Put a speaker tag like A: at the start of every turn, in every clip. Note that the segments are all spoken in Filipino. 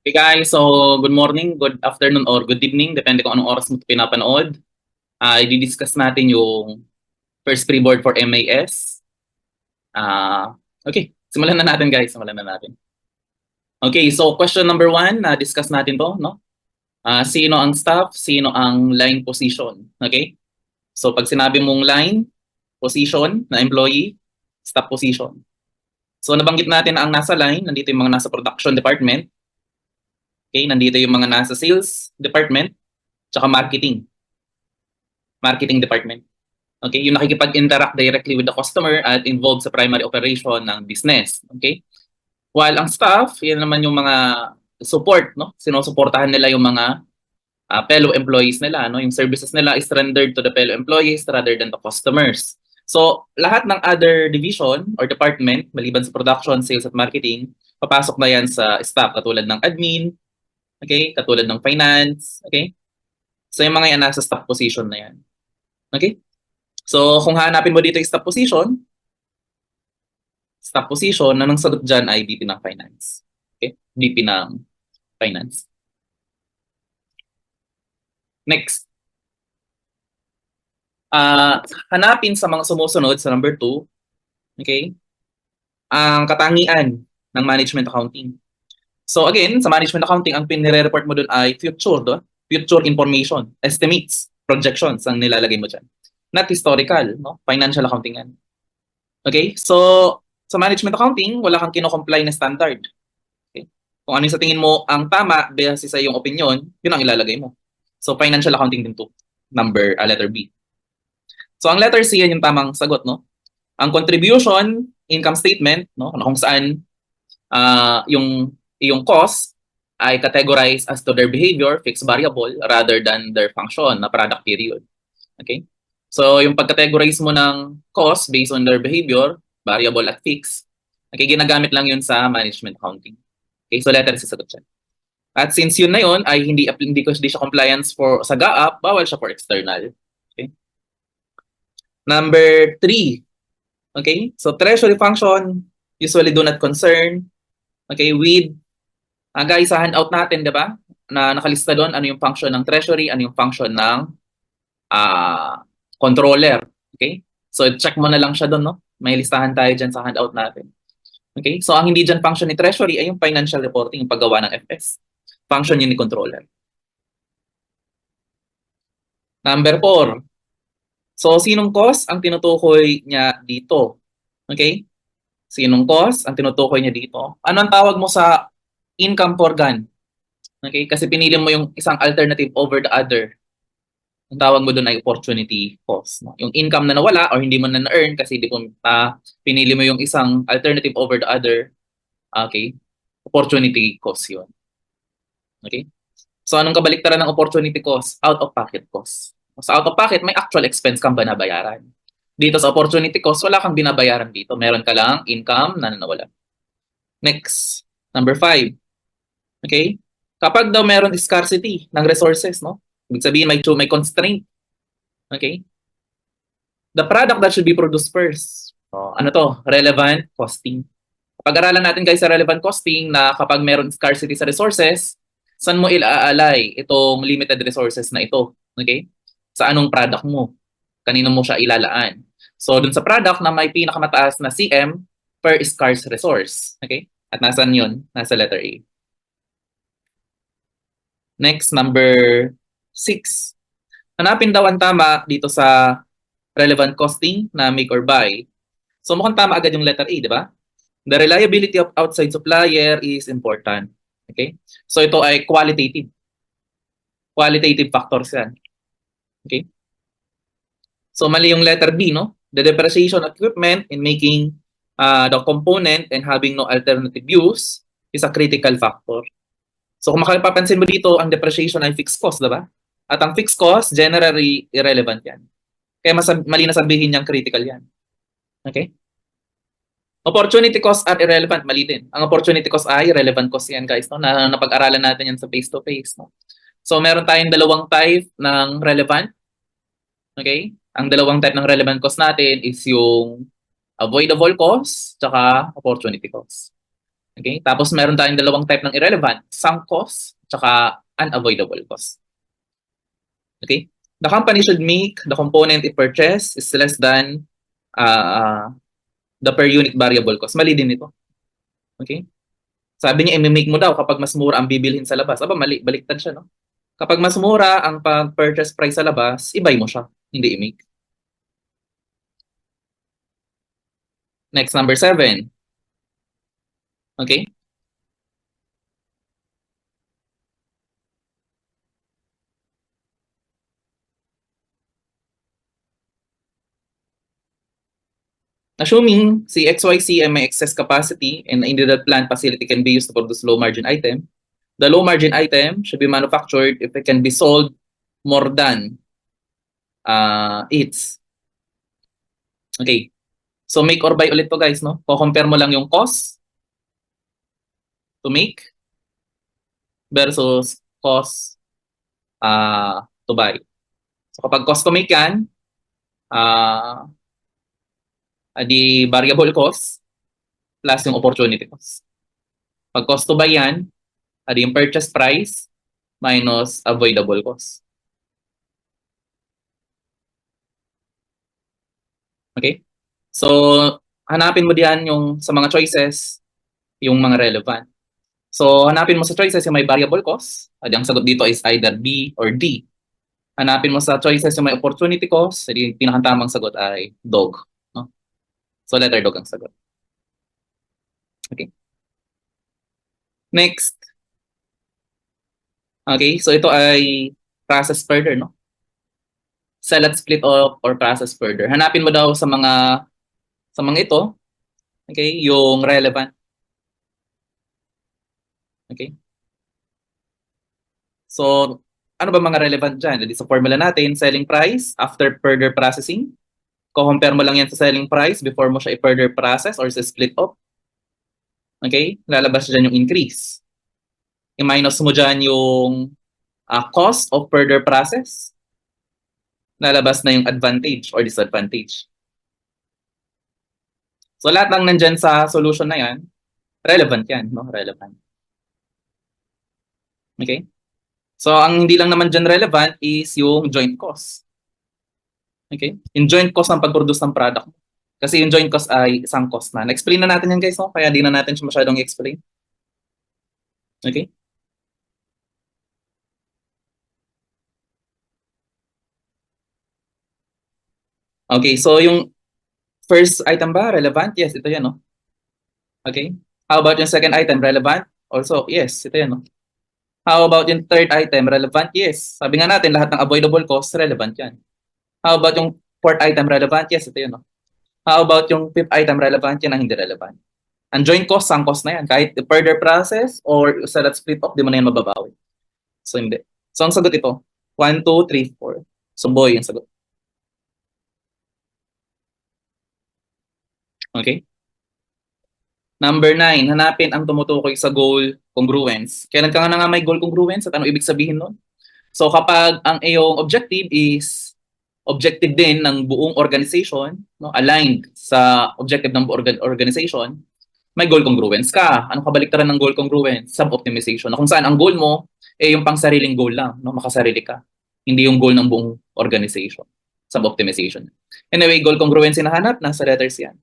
A: Hey guys, so good morning, good afternoon, or good evening, depende kung anong oras mo ito pinapanood. I-discuss natin yung first pre-board for MAS. Okay, simulan na natin guys, simulan na natin. Okay, so question number 1, discuss natin to, no? Sino ang staff, sino ang line position, okay? So pag sinabi mong line position na employee, staff position. So nabanggit natin na ang nasa line, nandito yung mga nasa production department. Okay, nandito yung mga nasa sales department, tsaka marketing department. Okay, yung nakikipag-interact directly with the customer at involved sa primary operation ng business. Okay? While ang staff, yan naman yung mga support, no? Sinusuportahan nila yung mga fellow employees nila, no? Yung services nila is rendered to the fellow employees rather than the customers. So, lahat ng other division or department, maliban sa production, sales at marketing, papasok na yan sa staff katulad ng admin, okay? Katulad ng finance, okay? So, yung mga yan nasa staff position na yan. Okay? So, kung hanapin mo dito yung staff position, na nang sagot dyan ay VP ng Finance. Okay? VP ng Finance. Next. Hanapin sa mga sumusunod sa number 2, okay, ang katangian ng management accounting. So again, sa management accounting, ang pinire-report mo dun ay future information, estimates, projections ang nilalagay mo dyan. Not historical, no? Financial accounting yan. Okay? So, sa management accounting, wala kang kino-comply na standard. Okay? Kung ano yung sa tingin mo ang tama base sa iyong opinion, yun ang ilalagay mo. So, financial accounting din to. Letter B. So, ang letter C, yan yung tamang sagot, no? Ang contribution, income statement, no? Kung saan yung cost ay categorized as to their behavior, fixed variable, rather than their function na product period. Okay? So, yung pag-categorize mo ng cost based on their behavior, variable at fixed, okay, ginagamit lang yun sa management accounting. Okay, so letter C sagot siya. At since yun na yun ay hindi siya compliance for sa GAAP, bawal siya for external. Okay? Number 3. Okay? So treasury function usually do not concern, okay, with guys, sa handout natin, 'di ba? Na nakalista doon ano yung function ng treasury, ano yung function ng controller. Okay? So check mo na lang siya doon, no? May listahan tayo diyan sa handout natin. Okay? So ang hindi diyan function ni treasury ay yung financial reporting, yung paggawa ng FS. Function yun ni controller. Number 4. So, sinong cost ang tinutukoy niya dito? Okay? Sinong cost ang tinutukoy niya dito? Ano ang tawag mo sa income for GAN? Okay? Kasi pinili mo yung isang alternative over the other. Ang tawag mo doon ay opportunity cost. No? Yung income na nawala or hindi mo na na-earn kasi di mo pinili mo yung isang alternative over the other. Okay? Opportunity cost yun. Okay? So, anong kabaliktaran ng opportunity cost? Out-of-pocket cost. Sa out-of-pocket, may actual expense kang binabayaran. Dito sa opportunity cost, wala kang binabayaran dito. Meron ka lang income na nawala. Next, number 5. Okay? Kapag daw meron scarcity ng resources, no? Ibig sabihin may constraint. Okay? The product that should be produced first. Ano to? Relevant costing. Pag-aralan natin guys sa relevant costing na kapag meron scarcity sa resources, saan mo ilaalay itong limited resources na ito? Okay? Sa anong product mo? Kanino mo siya ilalaan? So, dun sa product na may pinakamataas na CM per scarce resource. Okay? At nasan yun? Nasa letter A. Next, number 6. Hanapin daw ang tama dito sa relevant costing na make or buy. So, mukhang tama agad yung letter A, di ba? The reliability of outside supplier is important. Okay? So ito ay qualitative. Qualitative factors yan. Okay? So mali yung letter B, no? The depreciation of equipment in making the component and having no alternative use is a critical factor. So kung makapapansin mo dito, ang depreciation ay fixed cost, diba? At ang fixed cost, generally irrelevant yan. Kaya mali na sabihin niyang critical yan. Okay? Opportunity costs are irrelevant, mali din. Ang opportunity cost ay relevant cost yan guys, no? Na napag-aralan natin yan sa face-to-face. No? So meron tayong dalawang type ng relevant. Okay? Ang dalawang type ng relevant cost natin is yung avoidable cost tsaka opportunity cost. Okay? Tapos meron tayong dalawang type ng irrelevant, sunk cost, tsaka unavoidable cost. Okay? The company should make the component it purchase is less than the per unit variable cost. Mali din ito. Okay? Sabi niya, i-make mo daw kapag mas mura ang bibilhin sa labas. Aba, mali. Baliktad siya, no? Kapag mas mura ang purchase price sa labas, i-buy mo siya. Hindi i-make. Next, number 7. Okay? Assuming si XYZ ay may excess capacity and the plant facility can be used to produce low margin item, the low margin item should be manufactured if it can be sold more than its. Okay. So make or buy ulit to guys, no? Ko-compare mo lang yung cost to make versus cost to buy. So kapag cost to make yan, di variable cost plus yung opportunity cost. Pag cost to buy yan, adi yung purchase price minus avoidable cost. Okay? So, hanapin mo diyan yung sa mga choices, yung mga relevant. So, hanapin mo sa choices yung may variable cost. Adi ang sagot dito is either B or D. Hanapin mo sa choices yung may opportunity cost. Adi yung pinakatamang sagot ay dog. No? So, letter dog ang sagot. Okay. Next. Okay, so ito ay process further, no? Sell at split off or process further. Hanapin mo daw sa mga ito, okay, yung relevant. Okay? So, ano ba mga relevant dyan? Jadi sa formula natin, selling price after further processing. Co-compare mo lang yan sa selling price before mo siya i-further process or sa split off. Okay? Lalabas dyan yung increase. I-minus mo dyan yung cost of further process. Lalabas na yung advantage or disadvantage. So, lahat ng nandyan sa solution na yan, relevant yan, no? Relevant. Okay? So, ang hindi lang naman dyan relevant is yung joint cost. Okay? Yung joint cost ng pag-produce ng product. Kasi yung joint cost ay isang cost na. Na-explain na natin yan guys, no? Kaya di na natin siya masyadong i-explain. Okay? Okay, so yung first item ba, relevant? Yes, ito yan, no? Okay? How about yung second item, relevant? Also, yes, ito yan, no? How about yung third item, relevant? Yes. Sabi nga natin, lahat ng avoidable cost, relevant yan. How about yung fourth item, relevant? Yes, ito yan, no? How about yung fifth item, relevant? Yan ang hindi relevant. Ang joint cost, sunk cost na yan. Kahit further process or sell at split off, di mo na yan mababawi. So, hindi. So, ang sagot ito, 1, 2, 3, 4. So, boy, yung sagot. Okay? Number 9, hanapin ang tumutukoy sa goal congruence. Kailan ka nga may goal congruence at ano ibig sabihin nun? So kapag ang iyong objective is objective din ng buong organization, no, aligned sa objective ng buong organization, may goal congruence ka. Anong kabaliktaran ng goal congruence? Sub-optimization. Na kung saan ang goal mo yung pang-sariling goal lang, no, makasarili ka. Hindi yung goal ng buong organization. Sub-optimization. Anyway, goal congruence hinahanap, nasa letters yan.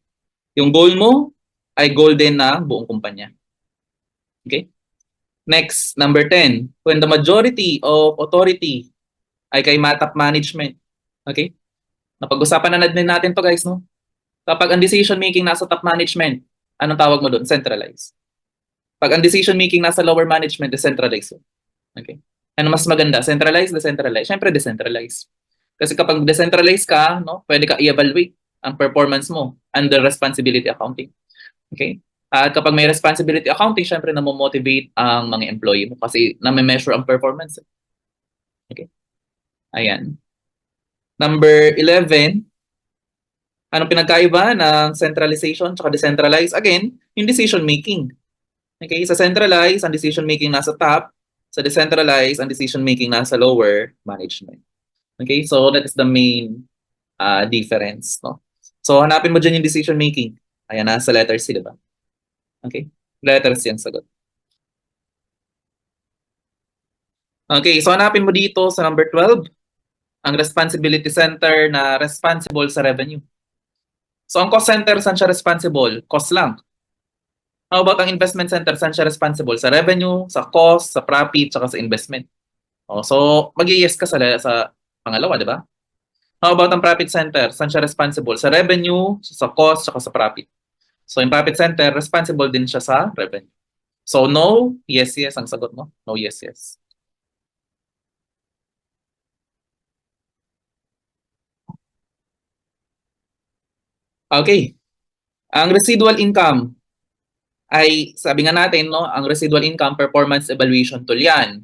A: Yung goal mo ay goal din ng buong kumpanya. Okay? Next, number 10. When the majority of authority ay kay top management. Okay? Napag-usapan na din natin to guys, no? Kapag ang decision making nasa top management, anong tawag mo doon? Centralized. Pag ang decision making nasa lower management, decentralized. Okay? Ano mas maganda? Centralized, decentralized? Siyempre, decentralized. Kasi kapag decentralized ka, no, pwede ka i-evaluate ang performance mo under responsibility accounting. Okay? At kapag may responsibility accounting, syempre na-motivate ang mga employee mo kasi na-measure ang performance. Okay? Ayan. Number 11, anong pinagkaiba ng centralization at decentralized? Again, yung decision making. Okay? Sa centralized, ang decision making nasa top. Sa decentralized, ang decision making nasa lower management. Okay? So that is the main difference. No? So hanapin mo dyan yung decision making. Ayan, nasa letter C, diba? Okay? Letter C ang sagot. Okay, so hanapin mo dito sa number 12, ang responsibility center na responsible sa revenue. So ang cost center, saan siya responsible? Cost lang. How about ang investment center, saan siya responsible? Sa revenue, sa cost, sa profit, saka sa investment. Oh, so mag-yes ka sa pangalawa, di ba? How about ang profit center, saan siya responsible? Sa revenue, sa cost, saka sa profit. So yung profit center, responsible din siya sa revenue. So no, yes, yes ang sagot mo. No, yes, yes. Okay. Ang residual income ay, sabi nga natin, no, ang residual income performance evaluation tool yan.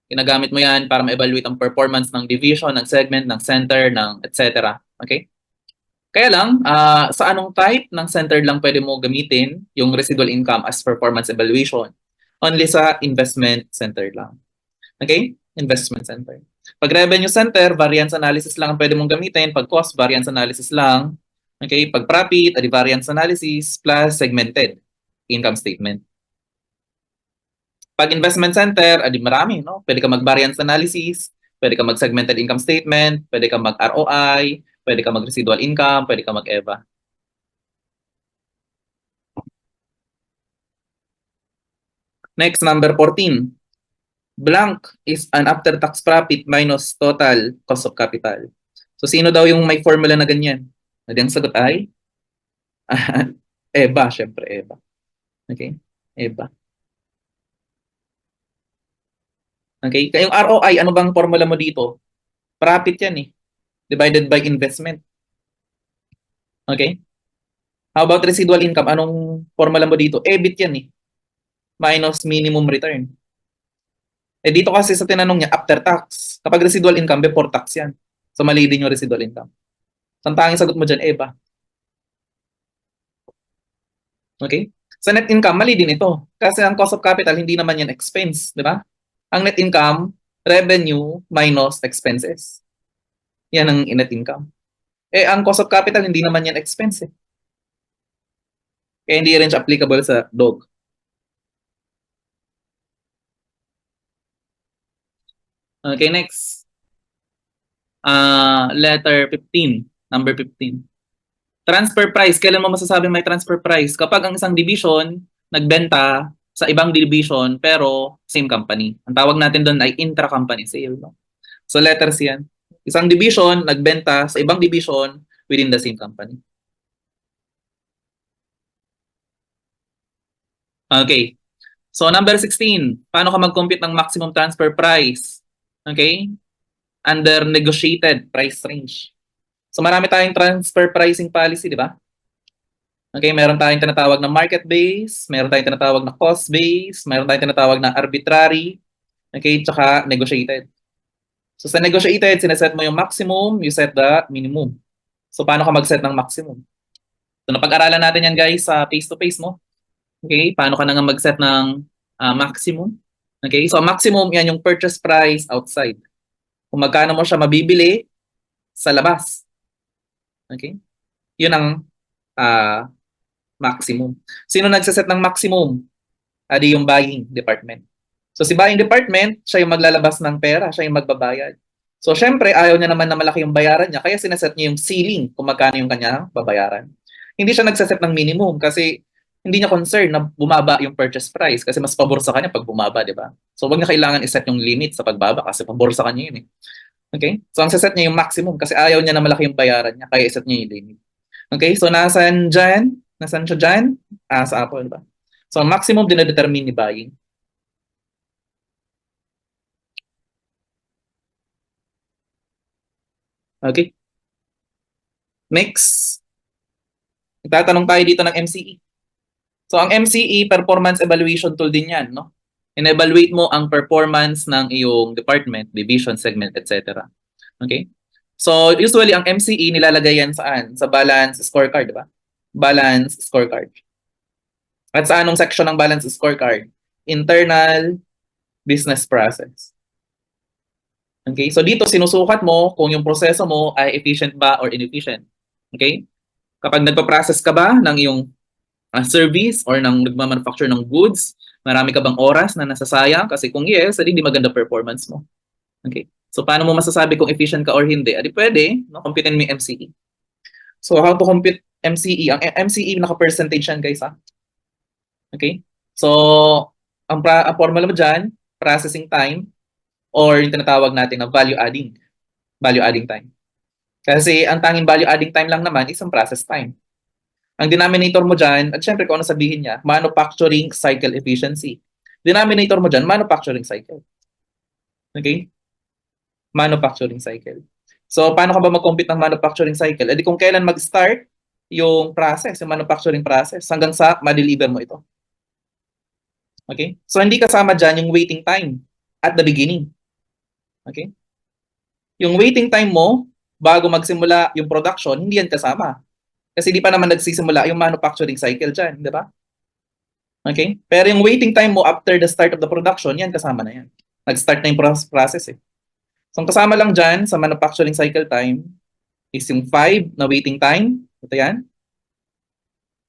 A: Ginagamit mo yan para ma-evaluate ang performance ng division, ng segment, ng center, ng etc. Okay? Kaya lang, sa anong type ng center lang pwede mo gamitin yung residual income as performance evaluation? Only sa investment center lang. Okay? Investment center. Pag revenue center, variance analysis lang ang pwede mong gamitin. Pag cost, variance analysis lang. Okay? Pag profit, adi variance analysis plus segmented income statement. Pag investment center, adi marami, no? Pwede ka mag-variance analysis, pwede ka mag-segmented income statement, pwede ka mag-ROI, pwede ka mag-residual income, pwede ka mag-EVA. Next, number 14. Blank is an after-tax profit minus total cost of capital. So, sino daw yung may formula na ganyan? Adi ang sagot ay? EVA, syempre, EVA. Okay? EVA. Okay? Kaya yung ROI, ano bang formula mo dito? Profit yan eh. Divided by investment. Okay? How about residual income? Anong formula mo dito? EBIT yan eh. Minus minimum return. Eh dito kasi sa tinanong niya, after tax. Kapag residual income, before tax yan. So mali din yung residual income. So ang tanging sagot mo dyan, EBA. Okay? Sa net income, mali din ito. Kasi ang cost of capital, hindi naman yan expense. Di ba? Ang net income, revenue minus expenses. Yan ang net income. Eh, ang cost of capital, hindi naman yan expense eh. Kaya hindi rin siya applicable sa dog. Okay, next. Letter 15. Number 15. Transfer price. Kailan mo masasabing may transfer price? Kapag ang isang division nagbenta sa ibang division pero same company. Ang tawag natin doon ay intra-company sale. No? So letters yan. Isang division nagbenta sa ibang division within the same company. Okay. So number 16. Paano ka mag-compute ng maximum transfer price? Okay? Under negotiated price range. So marami tayong transfer pricing policy, di ba? Okay, meron tayong tinatawag na market base, meron tayong tinatawag na cost base, meron tayong tinatawag na arbitrary, okay, tsaka negotiated. So sa negotiated, sineset mo yung maximum, you set the minimum. So paano ka mag-set ng maximum? So napag-aralan natin yan guys sa face-to-face mo. Okay, paano ka na nga mag-set ng maximum? Okay, so maximum yan yung purchase price outside. Kung magkano mo siya mabibili sa labas. Okay? Yun ang maximum. Sino nagsaset ng maximum? Adi yung buying department. So si buying department, siya yung maglalabas ng pera, siya yung magbabayad. So syempre, ayaw niya naman na malaki yung bayaran niya, kaya sineset niya yung ceiling kung magkano yung kanyang babayaran. Hindi siya nagsaset ng minimum kasi hindi niya concern na bumaba yung purchase price kasi mas pabor sa kanya pag bumaba, di ba? So wag niya kailangan iset yung limit sa pagbaba kasi pabor sa kanya yun eh. Okay? So ang set niya yung maximum kasi ayaw niya na malaki yung bayaran niya kaya iset niya yung limit. Okay? So nasaan dyan? Nasaan siya dyan? Sa Apple, ba? So ang maximum dinadetermine ni buying. Okay? Next. Itatanong tayo dito ng MCE. So ang MCE, performance evaluation tool din yan, no? In-evaluate mo ang performance ng iyong department, division, segment, etc. Okay? So usually ang MCE nilalagay yan saan? Sa balance scorecard, di ba? Balance scorecard. At sa anong section ng balance scorecard? Internal business process. Okay? So dito sinusukat mo kung yung proseso mo ay efficient ba or inefficient. Okay? Kapag nagpa-process ka ba ng iyong service or ng nagmamanufacture ng goods? Marami ka bang oras na nasasayang? Kasi kung yes, edi di maganda performance mo. Okay. So paano mo masasabi kung efficient ka or hindi? Edi pwede, no, computein mo yung MCE. So how to compute MCE? Ang MCE naka-percentage yan, guys, ha? Okay? So ang formula mo dyan, processing time or yung tinatawag natin na value adding time. Kasi ang tanging value adding time lang naman is ang process time. Ang denominator mo dyan, at syempre kung ano sabihin niya, manufacturing cycle efficiency. Denominator mo dyan, manufacturing cycle. Okay? Manufacturing cycle. So, paano ka ba mag-compute ng manufacturing cycle? E di kung kailan mag-start yung process, yung manufacturing process, hanggang sa ma-deliver mo ito. Okay? So, hindi kasama dyan yung waiting time at the beginning. Okay? Yung waiting time mo, bago magsimula yung production, hindi yan kasama. Kasi di pa naman nagsisimula yung manufacturing cycle dyan, di ba? Okay? Pero yung waiting time mo after the start of the production, yan kasama na yan. Nag-start na yung process eh. So, ang kasama lang dyan sa manufacturing cycle time is yung 5 na waiting time. Ito yan.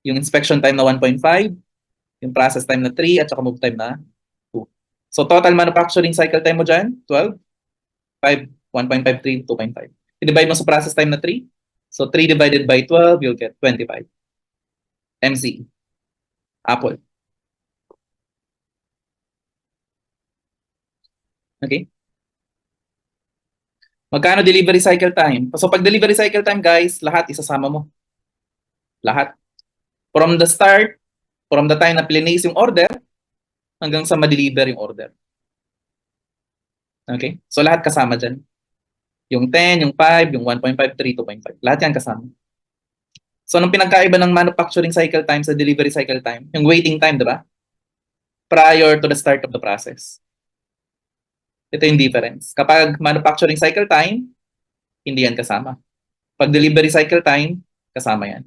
A: Yung inspection time na 1.5. Yung process time na 3 at saka move time na 2. So, total manufacturing cycle time mo dyan, 12. 5, 1.53, 2.5. I-divide mo sa process time na 3. So, 3 divided by 12, you'll get 25. MCE. Apple. Okay? Magkano delivery cycle time? So, pag delivery cycle time, guys, lahat isasama mo. Lahat. From the start, from the time na place yung order, hanggang sa ma-deliver yung order. Okay? So, lahat kasama dyan. Yung 10, yung 5, yung 1.5, 3, 2.5. Lahat yan kasama. So, anong pinagkaiba ng manufacturing cycle time sa delivery cycle time? Yung waiting time, di ba? Prior to the start of the process. Ito yung difference. Kapag manufacturing cycle time, hindi yan kasama. Pag delivery cycle time, kasama yan.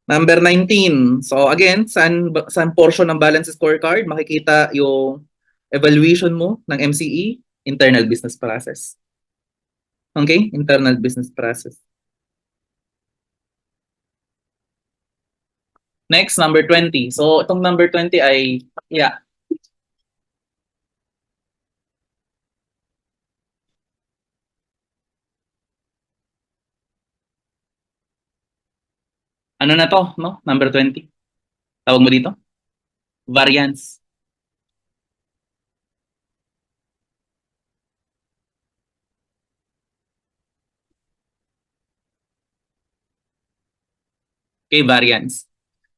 A: Number 19. So again, saan portion ng balance scorecard makikita yung evaluation mo ng MCE? Internal business process. Okay? Internal business process. Next, number 20. So itong number 20 ay, yeah. Ano na to, no? Number 20. Tawag mo dito? Variance. Okay, variance.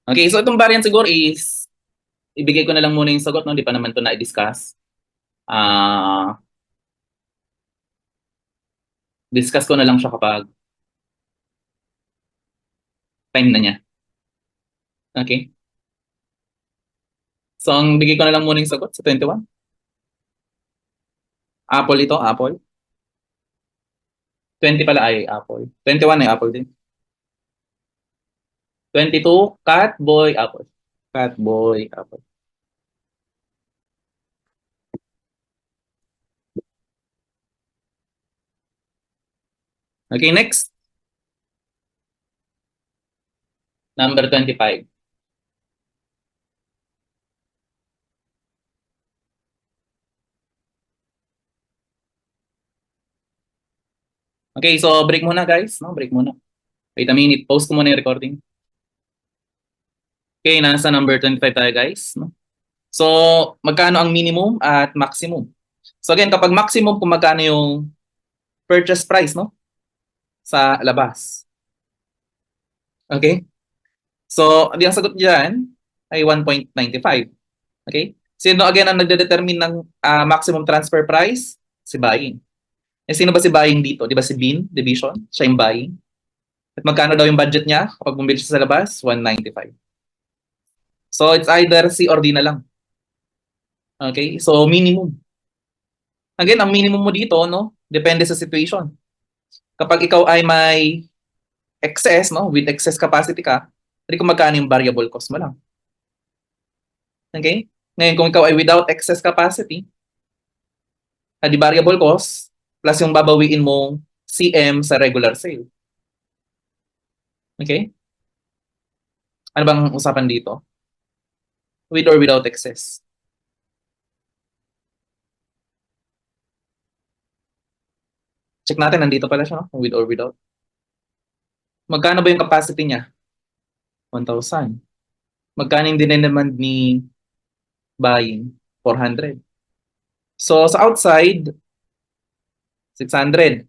A: Okay, so itong variance siguro is, ibigay ko na lang muna yung sagot, no? Di pa naman ito na-discuss. Discuss ko na lang siya kapag time na niya. Okay? So, ang bigay ko na lang muna yung sagot sa 21. Apple ito, Apple. 20 pala ay Apple. 21 ay Apple din. 22, cat, boy, apple. Cat, boy, apple. Okay, next. Number 25. Okay, so break muna guys. No, break muna. Wait a minute. Pause ko muna yung recording. Okay, nasa number 25 tayo guys. No? So, magkano ang minimum at maximum? So again, kapag maximum, kung magkano yung purchase price, no? Sa labas. Okay? So, ang sagot dyan ay 1.95. Okay? Sino again ang nagde-determine ng maximum transfer price? Si buying. Eh, sino ba si buying dito? Di ba si Bean Division? Siya yung buying. At magkano daw yung budget niya kapag bumili siya sa labas? 195. So, it's either C or D na lang. Okay? So, minimum. Again, ang minimum mo dito, no? Depende sa situation. Kapag ikaw ay may excess, no? With excess capacity ka, hindi kung magkano yung variable cost mo lang. Okay? Ngayon, kung ikaw ay without excess capacity, di variable cost, plus yung babawiin mong CM sa regular sale. Okay? Ano bang usapan dito? With or without excess? Check natin, nandito pala siya, no? With or without. Magkano ba yung capacity niya? 1,000. Magkano yung dinedemand ni buying? 400. So, sa outside, 600.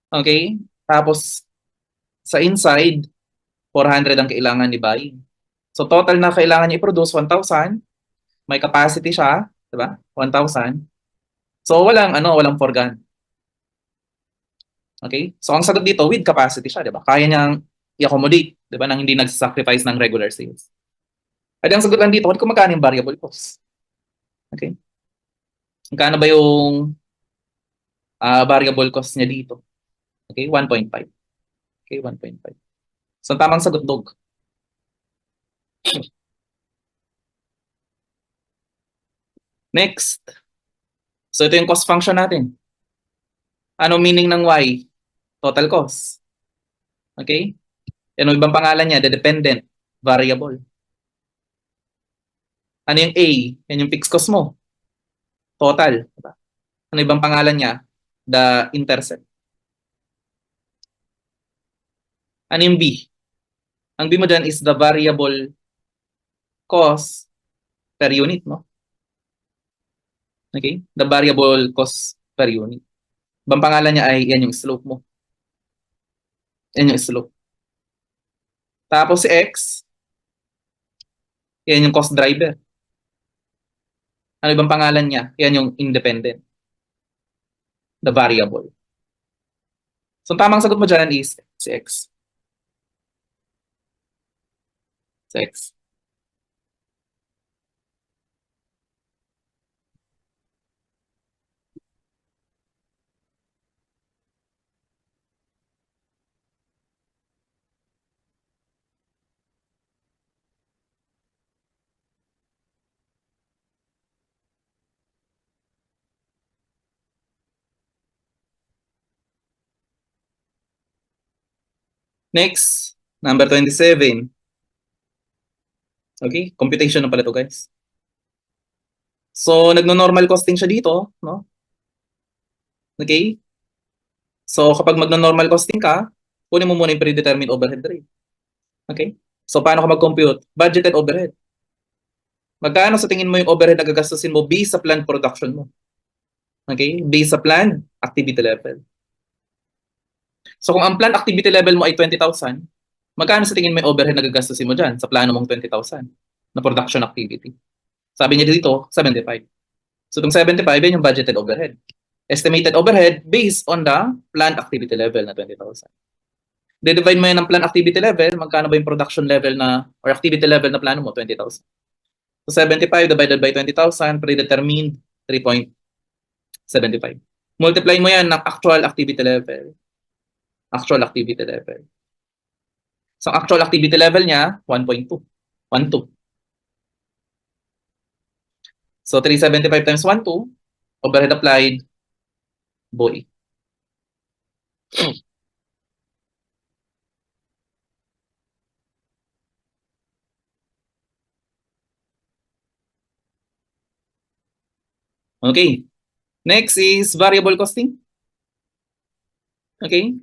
A: Okay? Tapos, sa inside, 400 ang kailangan ni buying. So, total na kailangan niya i-produce, 1,000. May capacity siya, di ba? 1,000. So, walang forgan. Okay? So, ang sagot dito, with capacity siya, di ba? Kaya niyang i-accommodate, di ba? Nang hindi nag-sacrifice ng regular sales. At ang sagot lang dito, kung magkano yung variable cost. Okay? Magkano ba yung variable cost niya dito? Okay? 1.5. Okay? 1.5. So, tamang sagot, dog. Next. So, ito yung cost function natin. Ano meaning ng Y? Total cost. Okay? Ano ibang pangalan niya? The dependent variable. Ano yung A? Yan yung fixed cost mo. Total. Diba? Ano ibang pangalan niya? The intercept. Ano yung B? Ang B mo dyan is the variable cost per unit, no? Okay? The variable cost per unit. Ibang pangalan niya ay yan yung slope mo. Yan yung slope. Tapos si X, yan yung cost driver. Ano ibang pangalan niya? Yan yung independent. The variable. So, tamang sagot mo dyan is si X. Si X. Next, number 27. Okay? Computation na pala to, guys. So, nagno-normal costing siya dito, no? Okay? So, kapag magno-normal costing ka, kunin mo muna yung predetermined overhead rate. Okay? So, paano ka mag-compute? Budgeted overhead. Magkano sa tingin mo yung overhead na gagastusin mo based sa planned production mo? Okay? Based sa planned activity level. So, kung ang planned activity level mo ay 20,000, magkano sa tingin mo yung overhead na gagastusin mo dyan sa plano mong 20,000 na production activity? Sabi niya dito, 75. So, itong 75, yan yung budgeted overhead. Estimated overhead based on the planned activity level na 20,000. De-divide mo yan ng planned activity level, magkano ba yung production level na, or activity level na plano mo, 20,000. So, 75 divided by 20,000, predetermined, 3.75. Multiply mo yan ng actual activity level. Actual activity level. So, actual activity level niya, 1.2. 1.2. So, 375 times 1.2, overhead applied, boy. Okay. Next is variable costing. Okay.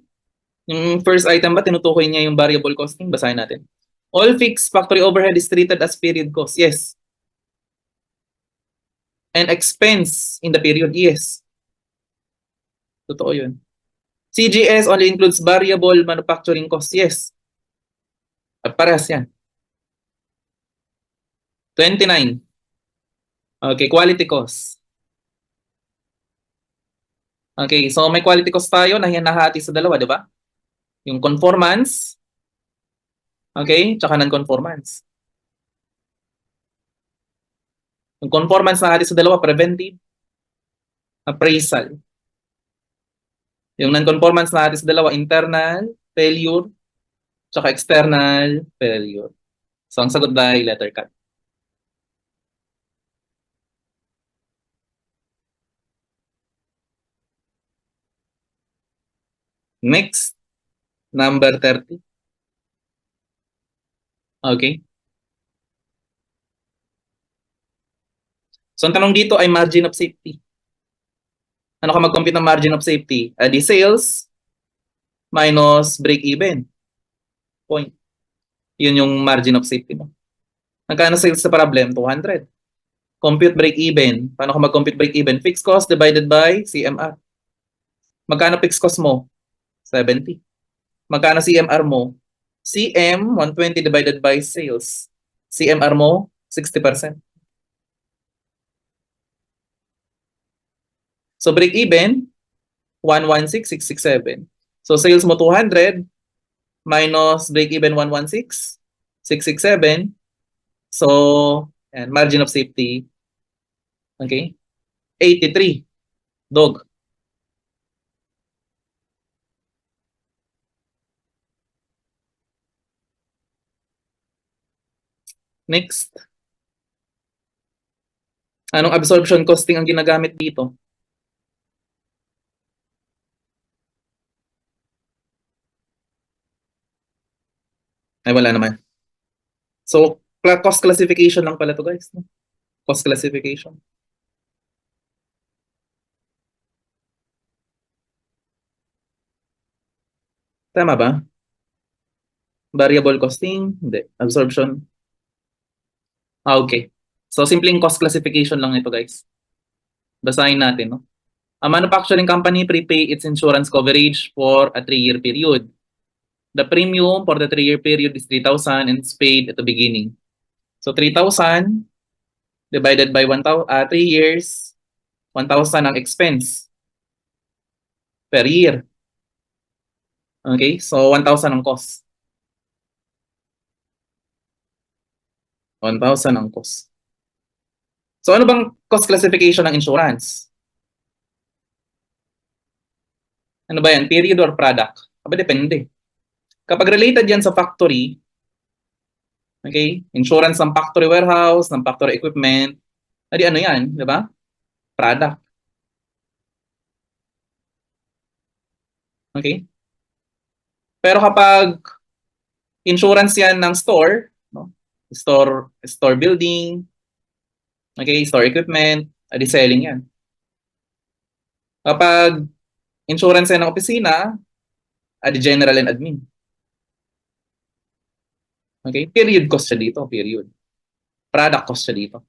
A: Yung first item ba, tinutukoy niya yung variable costing? Basahin natin. All fixed factory overhead is treated as period cost. Yes. And expense in the period. Yes. Totoo yun. CGS only includes variable manufacturing cost. Yes. At parehas yan. 29. Okay, quality cost. Okay, so may quality cost tayo na hinahati sa dalawa, di ba? Yung conformance, okay, tsaka non-conformance. Yung conformance na hati sa dalawa, preventive, appraisal. Yung non-conformance na hati sa dalawa, internal, failure, tsaka external, failure. So, ang sagot ay letter cut. Next. Number 30. Okay. So, ang tanong dito ay margin of safety. Ano ka mag-compute ng margin of safety? Di sales minus break-even point. Yun yung margin of safety mo. Magkano sales sa problem? 200. Compute break-even. Paano ka mag-compute break-even? Fixed cost divided by CMR. Magkano fixed cost mo? 70. Magkano CMR mo? CM, 120 divided by sales. CMR mo, 60%. So break-even, 116,667. So sales mo 200 minus break-even 116,667. So, and margin of safety, okay? 83. Dog. Next. Anong absorption costing ang ginagamit dito? Ay, wala naman. So, cost classification lang pala to, guys. No? Cost classification. Tama ba? Variable costing? Hindi. Absorption? Okay. So, simpleng cost classification lang ito, guys. Basahin natin, no? A manufacturing company prepay its insurance coverage for a 3-year period. The premium for the 3-year period is 3,000 and it's paid at the beginning. So, 3,000 divided by 3 years, 1,000 ang expense per year. Okay? So, 1,000 ang cost. 1,000 ang cost. So, ano bang cost classification ng insurance? Ano ba yan? Period or product? Aba, depende. Kapag related yan sa factory, okay, insurance ng factory warehouse, ng factory equipment, adi ano yan, di ba? Product. Okay? Pero kapag insurance yan ng store, no? Store building, okay, store equipment, adi selling yan. Kapag insurance yan ng opisina, adi general and admin. Okay? Period cost siya dito, period. Product cost siya dito.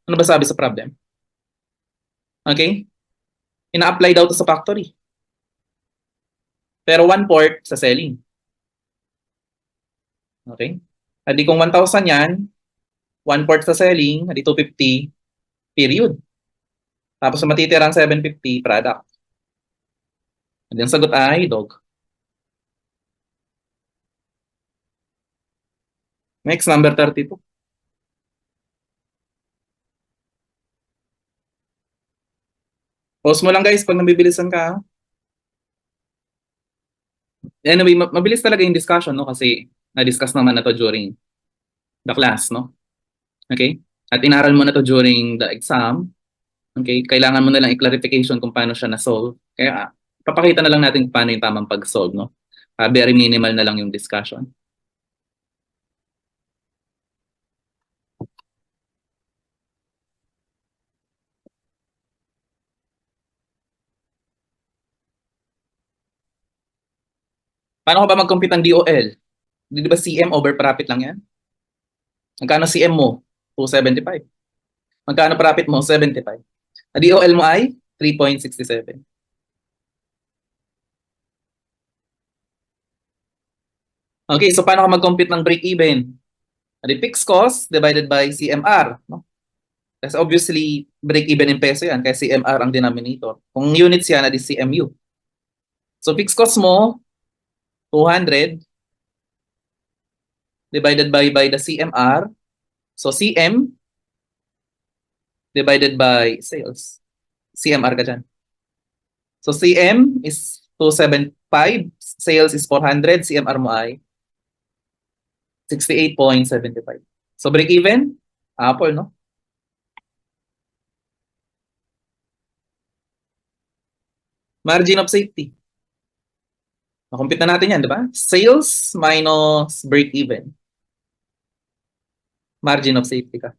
A: Ano ba sabi sa problem? Okay? Ina-apply daw to sa factory. Pero 1/4 sa selling. Okay? Adi kung 1,000 yan, 1/4 sa selling, adi 250, period. Tapos matitirang 750, product. Adi ang sagot ay dog. Next, number 32. Pause mo lang guys pag nabibilisan ka. Anyway, mabilis talaga yung discussion, no? Kasi na-discuss naman na to during the class, no? Okay? At inaral mo na to during the exam. Okay? Kailangan mo na lang i-clarification kung paano siya na-solve. Kaya, papakita na lang natin kung paano yung tamang pag-solve, no? Very minimal na lang yung discussion. Paano ko ba mag-compute ng DOL? Di ba CM over profit lang yan? Magkano CM mo? 275. Magkano profit mo? 75. Ang DOL mo ay 3.67. Okay, so paano ka mag-compute ng break-even? The fixed cost divided by CMR. No? Kasi obviously, break-even in peso yan, kaya CMR ang denominator. Kung units yan, adi CMU. So fixed cost mo, 200 divided by the CMR. So CM divided by sales. CMR ka dyan. So CM is 275, sales is 400, CMR mo ay 68.75. So break-even, Apple, no? Margin of safety. Nakumpit na natin yan, di ba? Sales minus break-even. Margin of safety ka.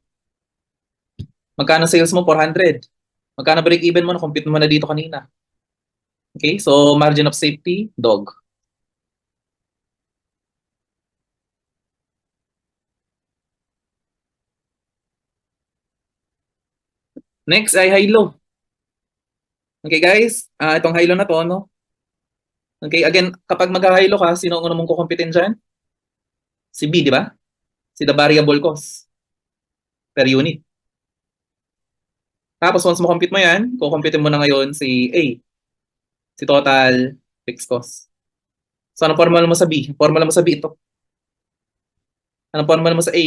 A: Magkano sales mo? 400. Magkano break-even mo? Nakumpit mo na dito kanina. Okay, so margin of safety, dog. Next ay high-low. Okay guys, itong high-low na to, no? Okay, again, kapag mag-high-low ka, sino ang una mong kukumpitin dyan? Si B, di ba? Si the variable cost per unit. Tapos once mo-compute mo yan, kukumpitin mo na ngayon si A, si total fixed cost. So ano formula mo sa B? Formula mo sa B ito. Ano formula mo sa A?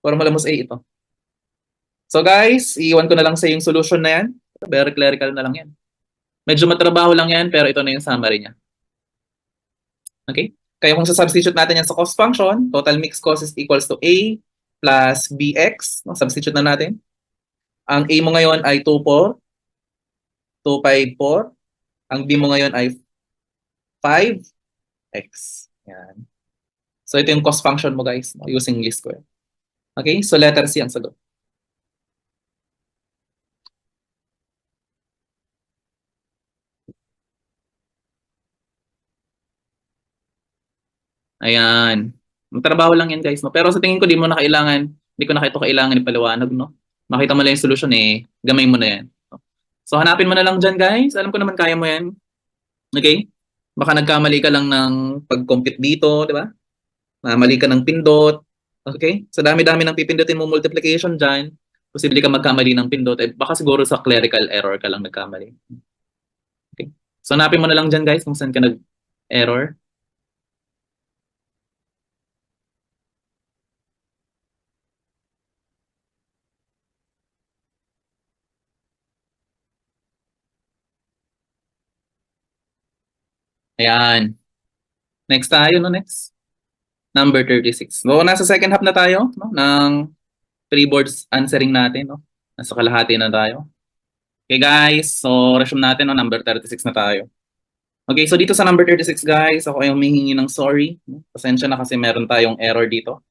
A: Formula mo sa A ito. So guys, iwan ko na lang sa yung solution na yan. Very clerical na lang yan. Medyo matrabaho lang yan, pero ito na yung summary niya. Okay? Kaya kung sa-substitute natin yan sa cost function, total mixed cost is equals to A plus BX. No? Substitute na natin. Ang A mo ngayon ay 24, 254. Ang B mo ngayon ay 5x. Yan. So ito yung cost function mo guys, no? Using least square. Okay? So letter C ang sagot. Ayan. Magtrabaho lang yan guys. No? Pero sa tingin ko di ko na ito kailangan ipaliwanag. No? Makita mo lang yung solution gamay mo na yan. So hanapin mo na lang dyan guys. Alam ko naman kaya mo yan. Okay? Baka nagkamali ka lang ng pag-compute dito, di ba? Mali ka ng pindot. Okay? Sa dami-dami ng pipindutin mo multiplication dyan, posible ka magkamali ng pindot. Baka siguro sa clerical error ka lang nagkamali. Okay? So hanapin mo na lang dyan guys kung saan ka nag-error. Ayan. Next tayo, no? Next. Number 36. So, nasa second half na tayo, no? Ng pre-boards answering natin, no? Nasa kalahati na tayo. Okay, guys. So, resume natin, no? Number 36 na tayo. Okay, so dito sa number 36, guys, ako ay humihingi ng sorry. Pasensya na kasi meron tayong error dito.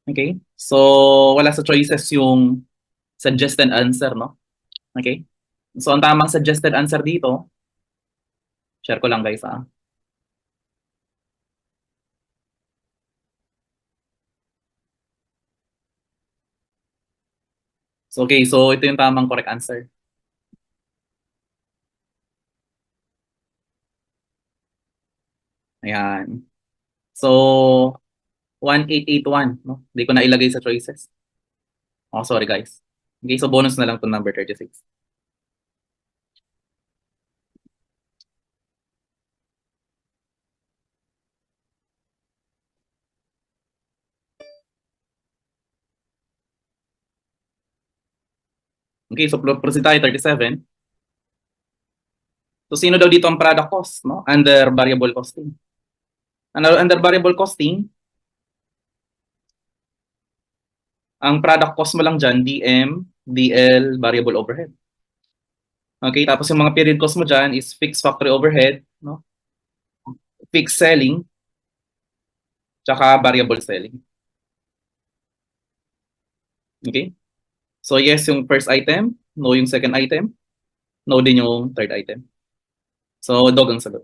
A: Okay? So, wala sa choices yung suggested answer, no? Okay? So, ang tamang suggested answer dito, share ko lang, guys, So, okay, so ito yung tamang correct answer. Ayan. So, 1881, no? Hindi ko na ilagay sa choices. Oh, sorry guys. Okay, so bonus na lang to number 36. Okay, so proceed tayo 37. So sino daw dito ang product cost, no? Under variable costing. Under variable costing, ang product cost mo lang dyan, DM, DL, variable overhead. Okay, tapos yung mga period cost mo dyan is fixed factory overhead, no? Fixed selling, tsaka variable selling. Okay? So yes yung first item, no yung second item, no din yung third item. So dog ang sagot.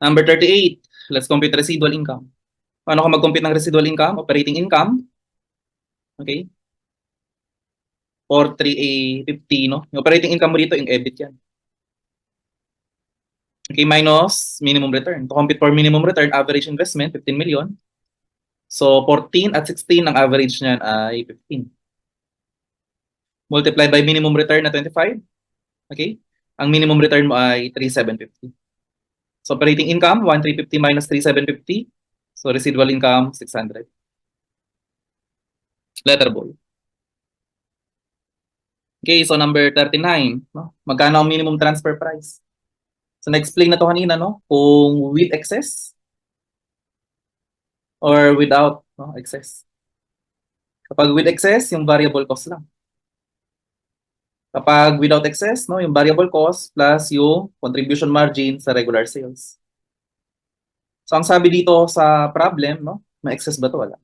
A: Number 38, let's compute residual income. Paano ka mag-compute ng residual income? Operating income. Okay? 43A50, no? Yung operating income mo dito, yung EBIT yan. Okay, minus minimum return. To compute for minimum return, average investment, 15 million. So, 14 at 16, ang average niyan ay 15. Multiply by minimum return na 25. Okay? Ang minimum return mo ay 3,750. So, operating income, 1,350 minus 3,750. So, residual income, 600. Letter boy. Okay, so number 39. No? Magkano ang minimum transfer price? So, na-explain na to kanina, no? Kung with excess or without excess. Kapag with excess, yung variable cost lang. Kapag without excess, no, yung variable cost plus yung contribution margin sa regular sales. So ang sabi dito sa problem, no, may excess ba to? Wala.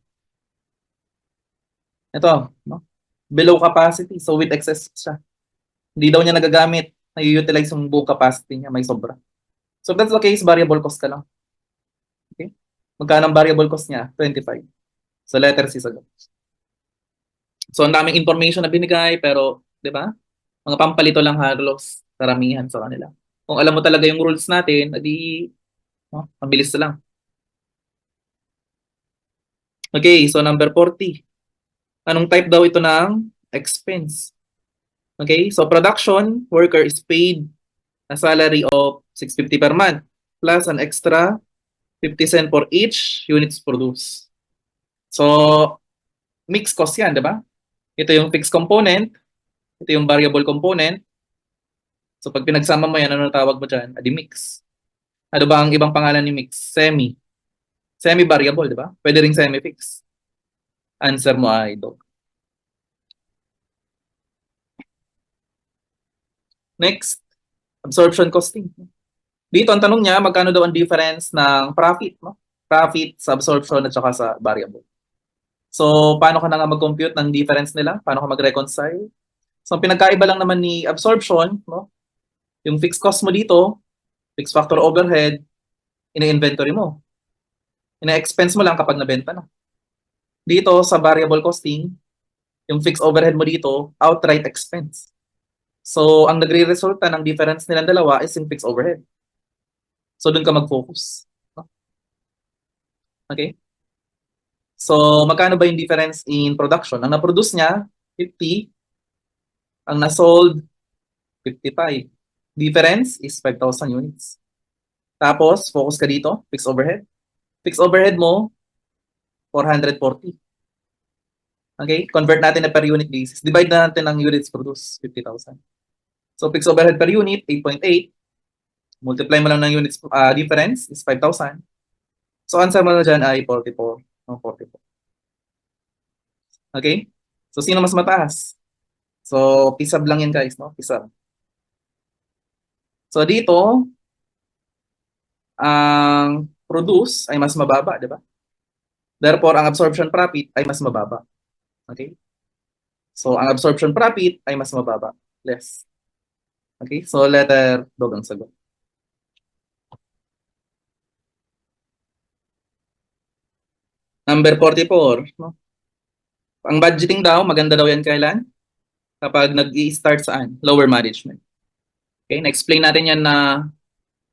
A: Ito, no, below capacity. So with excess siya. Hindi daw niya nagagamit, na-utilize yung buong capacity niya, may sobra. So if that's the case, variable cost ka lang. Okay? Magkano ang variable cost niya? 25. So letter C sagot. So ang daming information na binigay, pero, di ba? Mga pampalito lang halos karamihan sa kanila. Kung alam mo talaga yung rules natin, adi, no, mabilis na lang. Okay, so number 40. Anong type daw ito ng expense? Okay, so production worker is paid a salary of 650 per month plus an extra 50 cent for each units produced. So, mixed cost yan, di ba? Ito yung fixed component, ito yung variable component. So, pag pinagsama mo yan, ano tawag mo dyan? Adi mix. Ano ba ang ibang pangalan ni mix? Semi. Semi-variable, di ba? Pwede ring semi-fixed. Answer mo ay dog. Next, absorption costing. Dito, ang tanong niya, magkano daw ang difference ng profit, no? Profit sa absorption at saka sa variable. So, paano ka na nga mag-compute ng difference nila? Paano ka mag-reconcile? So, ang pinagkaiba lang naman ni absorption, no? Yung fixed cost mo dito, fixed factor overhead, ina-inventory mo. Ina-expense mo lang kapag nabenta na. Dito, sa variable costing, yung fixed overhead mo dito, outright expense. So, ang nagre-resulta ng difference nilang dalawa is yung fixed overhead. So, doon ka mag-focus. No? Okay? So, magkano ba yung difference in production? Ang na-produce niya, 50. Ang na-sold, 55. Difference is 5,000 units. Tapos, focus ka dito, fixed overhead. Fixed overhead mo, 440. Okay? Convert natin na per unit basis. Divide natin ang units produced, 50,000. So, fixed overhead per unit, 8.8. Multiply mo lang ng units difference is 5,000. So, answer mo na dyan ay 44. No, 44. Okay? So, sino mas mataas? So, pisab lang yan guys, no? Pisab. So, dito, ang produce ay mas mababa, di ba? Therefore, ang absorption profit ay mas mababa. Okay? So, ang absorption profit ay mas mababa. Less. Okay? So, letter dog ang sagot. Number 44. No? Ang budgeting daw, maganda daw yan kailan? Kapag nag-i-start saan? Lower management. Okay? Na-explain natin yan na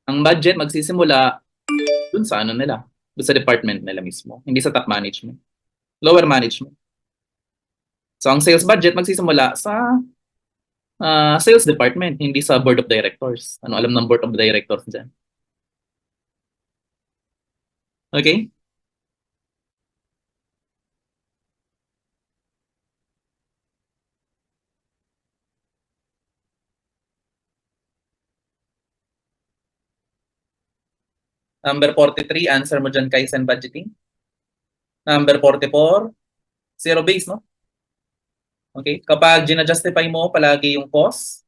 A: ang budget magsisimula dun sa ano nila. Dun sa department nila mismo. Hindi sa top management. Lower management. So, ang sales budget magsisimula sa sales department, hindi sa board of directors. Ano alam ng board of directors dyan? Okay? Number 43, answer mo dyan Kaizen budgeting. Number 44, zero base, no? Okay? Kapag gina-justify mo palagi yung cost,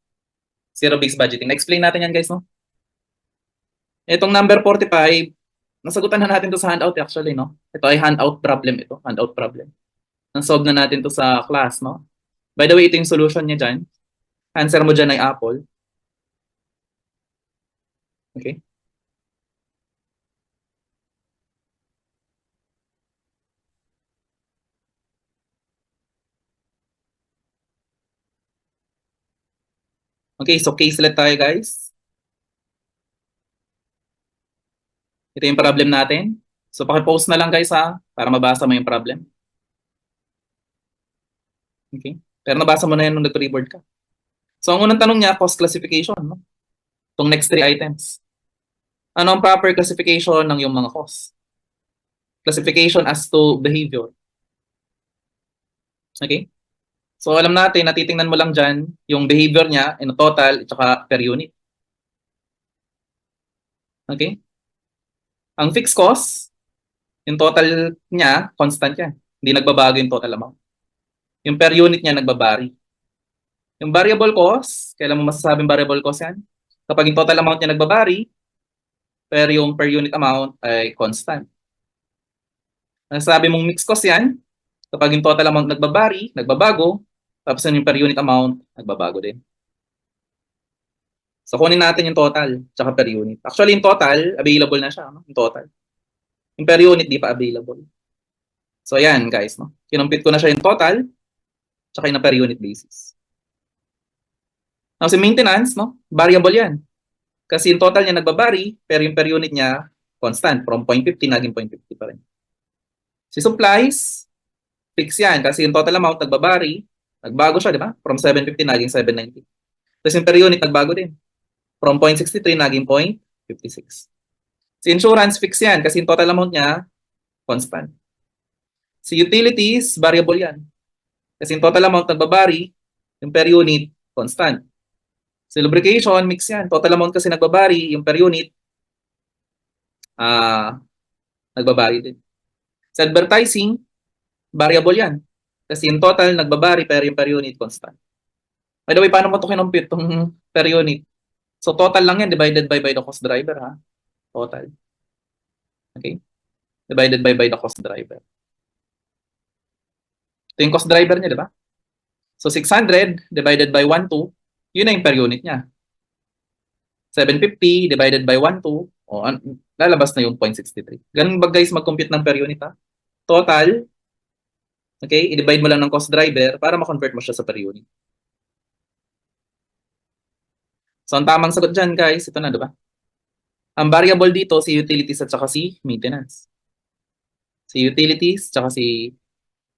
A: zero base budgeting. Na-explain natin yan guys, no? Itong number 45, nasagutan na natin to sa handout actually, no? Ito ay handout problem ito. Handout problem. Nasolve na natin to sa class, no? By the way, ito yung solution niya dyan. Answer mo dyan ay Apple. Okay? Okay, so caselet tayo guys. Ito yung problem natin. So paki-post na lang guys ha, para mabasa mo yung problem. Okay? Pero nabasa mo na yan nung nag-reboard ka. So ang unang tanong niya, cost classification. No? Itong next three items. Ano ang proper classification ng yung mga cost? Classification as to behavior. Okay? So alam natin, natitingnan mo lang dyan yung behavior niya in total at saka per unit. Okay? Ang fixed cost, yung total niya, constant yan. Hindi nagbabago yung total amount. Yung per unit niya nagbabari. Yung variable cost, kailan mo masasabing variable cost yan? Kapag yung total amount niya nagbabari, pero yung per unit amount ay constant. Nasasabi mong mixed cost yan, kapag yung total amount nagbabari, nagbabago, tapos yung per unit amount, nagbabago din. So, kunin natin yung total, tsaka per unit. Actually, yung total, available na siya, no? Yung total. Yung per unit, di pa available. So, ayan, guys, no? Kinumpit ko na siya yung total, tsaka yung per unit basis. Now, si maintenance, no? Variable yan. Kasi yung total niya nagbabari, pero yung per unit niya, constant. From 0.50, naging 0.50 pa rin. Si supplies, fix yan. Kasi yung total amount nagbabari, nagbago siya, di ba? From 750, naging 790. Tapos yung per unit, nagbago din. From 0.63, naging 0.56. Si insurance, fix yan. Kasi yung total amount niya, constant. Si utilities, variable yan. Kasi yung total amount nagbabari, yung per unit, constant. Si lubrication, mix yan. Total amount kasi nagbabari, yung per unit, nagbabari din. Sa advertising, variable yan. Kasi yung total nagbabari pero yung per unit constant. By the way, paano mo ito kinumpute itong per unit? So total lang yan divided by the cost driver, ha? Total. Okay? Divided by the cost driver. Ito yung cost driver niya, di ba? So 600 divided by 1,2, yun na yung per unit niya. 750 divided by 1,2, lalabas na yung 0.63. Ganun ba guys mag-compute ng per unit, ha? Total, okay, i-divide mo lang ng cost driver para ma-convert mo siya sa per unit. So, ang tamang sagot dyan, guys, ito na, di ba? Ang variable dito, si utilities at saka si maintenance. Si utilities, tsaka si...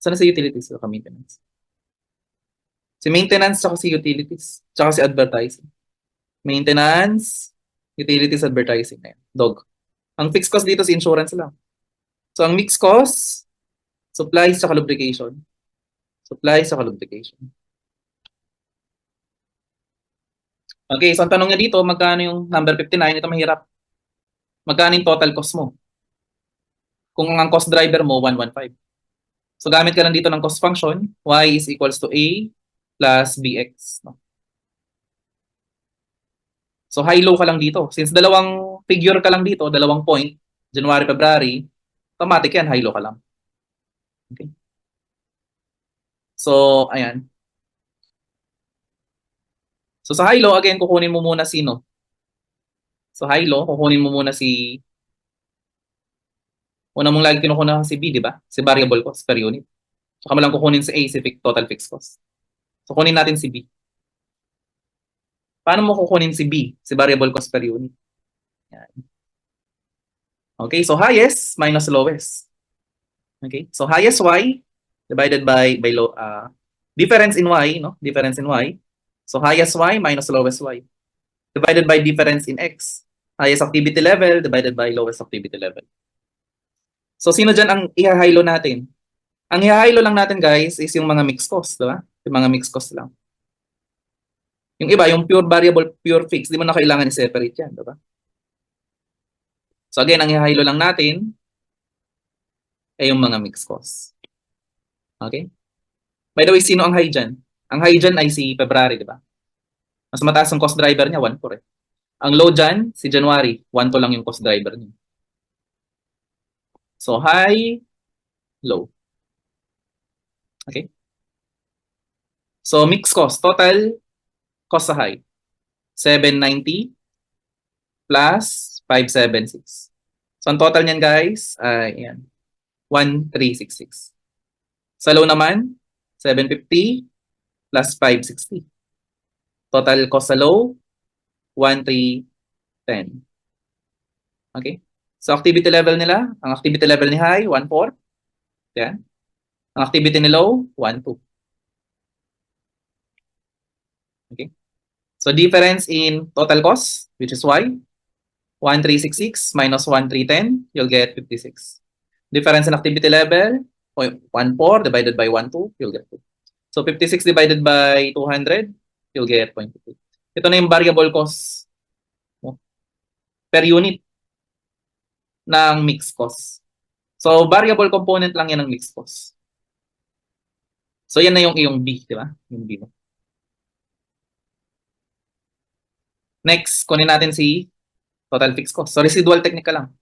A: Saan si utilities at saka maintenance? Si maintenance, tsaka si utilities, tsaka si advertising. Maintenance, utilities, advertising. Ayan, dog. Ang fixed cost dito, si insurance lang. So, ang mixed cost, supplies, tsaka lubrication. Supplies, tsaka lubrication. Okay, so ang tanong niya dito, magkano yung number 59? Ito mahirap. Magkano yung total cost mo? Kung ang cost driver mo, 115. So gamit ka lang dito ng cost function, y is equals to a plus bx. No? So high-low ka lang dito. Since dalawang figure ka lang dito, dalawang point, January, February, automatic yan, high-low ka lang. Okay. So, ayan. So sa high-low, again, kukunin mo muna sino? So high-low, kukunin mo muna si... Una mong lagi kinukuha si B, di ba? Si variable cost per unit. Saka mo lang kukunin si A, si total fixed cost. So kunin natin si B. Paano mo kukunin si B? Si variable cost per unit. Yan. Okay, so highest minus lowest. Okay, so highest y divided by low, difference in y, no? Difference in y. So highest y minus lowest y divided by difference in x. Highest activity level divided by lowest activity level. So sino dyan ang i-high-low natin? Ang i-high-low lang natin guys is yung mga mixed cost, diba? Yung mga mixed cost lang. Yung iba, yung pure variable, pure fixed, di mo na kailangan i-separate yan, diba? So again, ang i-high-low lang natin ay yung mga mixed cost. Okay? By the way, sino ang high dyan? Ang high dyan ay si February, di ba? Mas mataas ang cost driver niya, 1.4 eh. Ang low dyan, si January, 1.2 lang yung cost driver niya. So high, low. Okay? So mixed cost, total cost sa high. 790 plus 576. So ang total niyan guys, ay yan, 1366. Sa low naman, 750 plus 560. Total cost sa low, 1310. Okay? So activity level nila, ang activity level ni high, 1.4. Yan. Ang activity ni low, 1.2. Okay? So difference in total cost, which is y, 1366 minus 1310, you'll get 56. Difference in activity level, 1.4 divided by 1.2, you'll get 2. So 56 divided by 200, you'll get 0.2. Ito na yung variable cost per unit ng mixed cost. So variable component lang yan ng mixed cost. So yan na yung iyong B, di ba? Yung B mo. Next, kunin natin si total fixed cost. So, residual technique lang.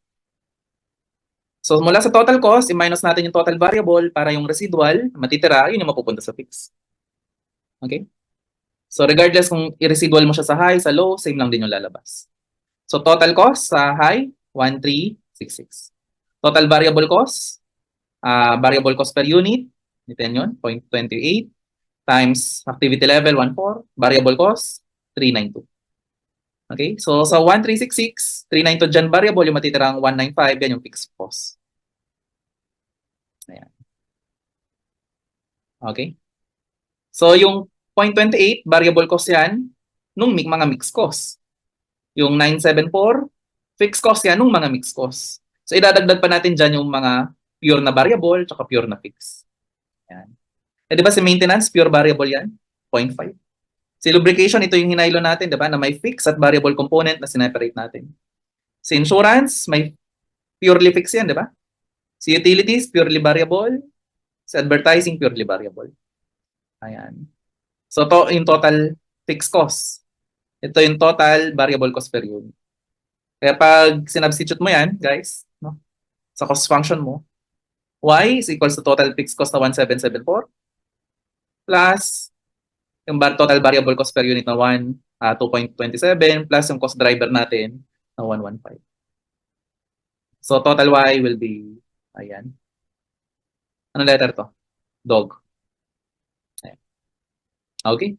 A: So, mula sa total cost, i-minus natin yung total variable para yung residual, matitira, yun yung mapupunta sa fixed. Okay? So, regardless kung i-residual mo siya sa high, sa low, same lang din yung lalabas. So, total cost sa high, 1366. Total variable cost per unit, natin yun, 0.28 times activity level, 14, variable cost, 392. Okay? So, sa 1366, 392 dyan variable, yung matitirang 195, yan yung fixed cost. Ayan. Okay? So, yung 0.28, variable cost yan, nung mga mixed cost. Yung 974, fixed cost yan nung mga mixed cost. So, idadagdag pa natin dyan yung mga pure na variable tsaka pure na fixed. Yan. Eh, di ba si maintenance, pure variable yan? 0.5. Si lubrication, ito yung hinaylo natin, di ba? Na may fixed at variable component na sineperate natin. Si insurance, may purely fixed yan, di ba? Si utilities, purely variable. Si advertising, purely variable. Ayan. So, to yung total fixed cost. Ito yung total variable cost per unit. Kaya pag sinubstitute mo yan, guys, no, sa cost function mo, y is equals to total fixed cost na 1774 plus yung total variable cost per unit na 2.27 plus yung cost driver natin na 115. So total y will be, ayan. Anong letter to? Dog. Ayan. Okay.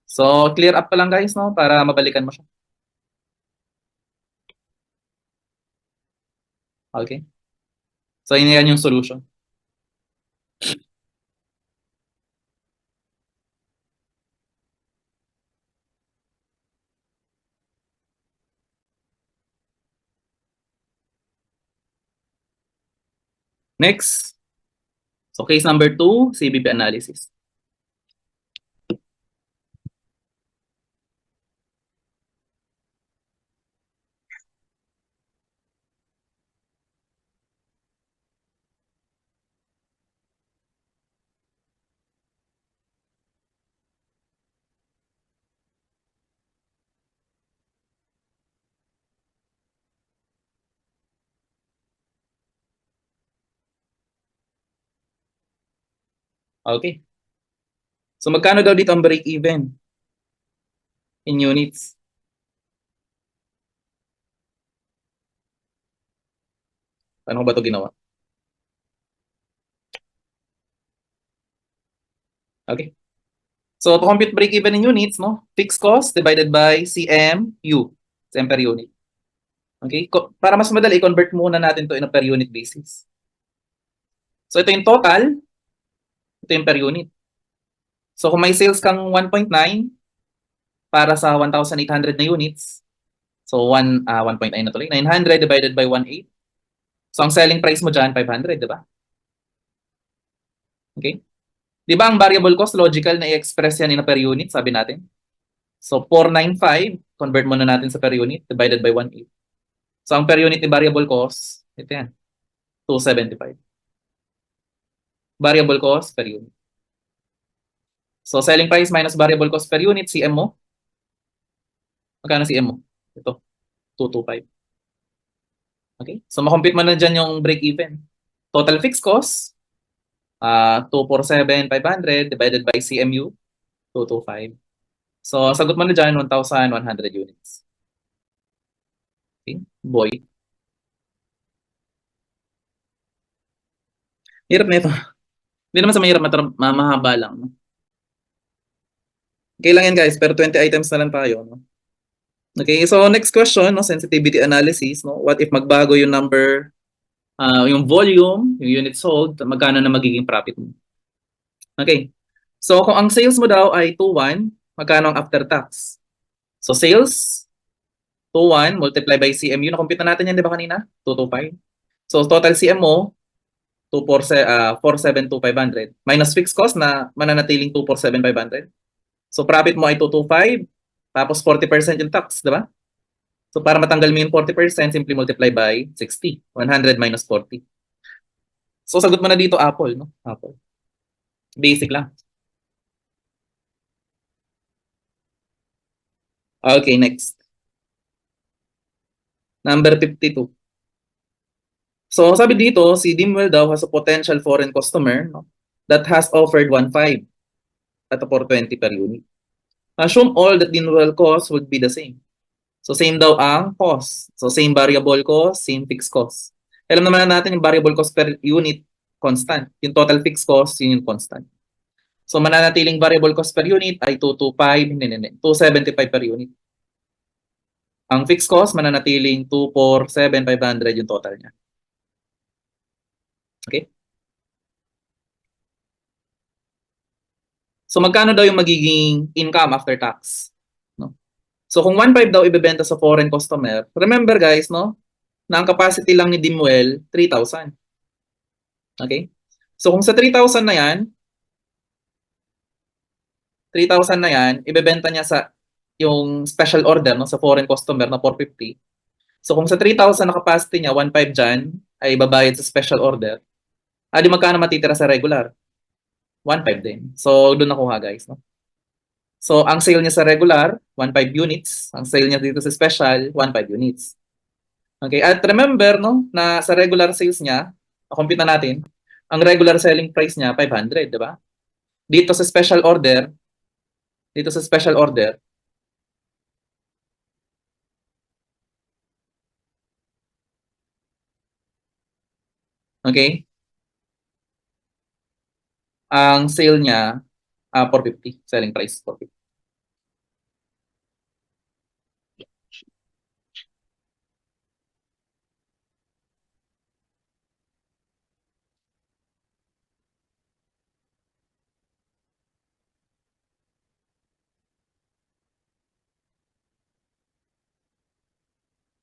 A: So clear up pa lang guys, no, para mabalikan mo siya. Okay. So yun yan yung solution. Next. So case number 2, CBP analysis. Okay. So magkano daw dito ang break even in units? Paano ko ba ito ginawa? Okay. So to compute break even in units, no? Fixed cost divided by CMU, CM per unit. Okay? Para mas madali, i-convert muna natin to in a per unit basis. So ito yung total, ito yung per unit. So kung may sales kang 1.9 para sa 1,800 na units, so 1.9 na tuloy, 900 divided by 1.8. So ang selling price mo dyan, 500, di ba? Okay? Di ba ang variable cost, logical na i-express yan in a per unit, sabi natin? So 495, convert muna natin sa per unit, divided by 1.8. So ang per unit ni variable cost, ito yan, 275. Variable cost per unit. So selling price minus variable cost per unit, CM mo. Magkano CM mo? Ito, 225. Okay? So makompute mo na dyan yung break even. Total fixed cost, 247,500 divided by CMU, 225. So sagot mo na dyan, 1,100 units. Okay? Boy. Hirap na ito. Hindi naman sa mahirap, mahaba lang. No? Okay lang yan guys, pero 20 items na lang tayo. No? Okay, so next question, no, sensitivity analysis. No? What if magbago yung number, yung volume, yung units sold, magkano na magiging profit mo? Okay, so kung ang sales mo daw ay 2,1, magkano ang after tax? So sales, 2,1 multiply by CMU, na-compute na natin yan, di ba kanina? 225. So total CM mo, 472,500. Minus fixed cost na mananatiling 247,500. So profit mo ay 225, tapos 40% yung tax, di ba? So para matanggal mo yung 40%, simply multiply by 60. 100 minus 40. So sagot mo na dito, Apple, no? Apple. Basic lang. Okay, next. Number 52. So sabi dito, si Dimwell daw has a potential foreign customer, no, that has offered 1.5 at a 420 per unit. Assume all that Dimwell costs would be the same. So same daw ang cost. So same variable cost, same fixed cost. Alam naman natin yung variable cost per unit constant. Yung total fixed cost, yun yung constant. So mananatiling variable cost per unit ay 225, hindi, 275 per unit. Ang fixed cost mananatiling 247,500 yung total niya. Okay? So magkano daw yung magiging income after tax? No? So kung 1.5 daw ibebenta sa foreign customer, remember guys, no, na ang capacity lang ni Dimwell 3,000. Okay? So kung sa 3,000 na yan, 3,000 na yan, ibebenta niya sa yung special order no, sa foreign customer na 450. So kung sa 3,000 na capacity niya, 1.5 dyan ay babayad sa special order. Di magkano matitira sa regular? 1.5 din. So doon nakuha guys. No? So ang sale niya sa regular, 1.5 units. Ang sale niya dito sa special, 1.5 units. Okay, at remember no, na sa regular sales niya, compute na natin, ang regular selling price niya 500, di ba? Dito sa special order, dito sa special order, okay? Ang sale niya 450, selling price 450.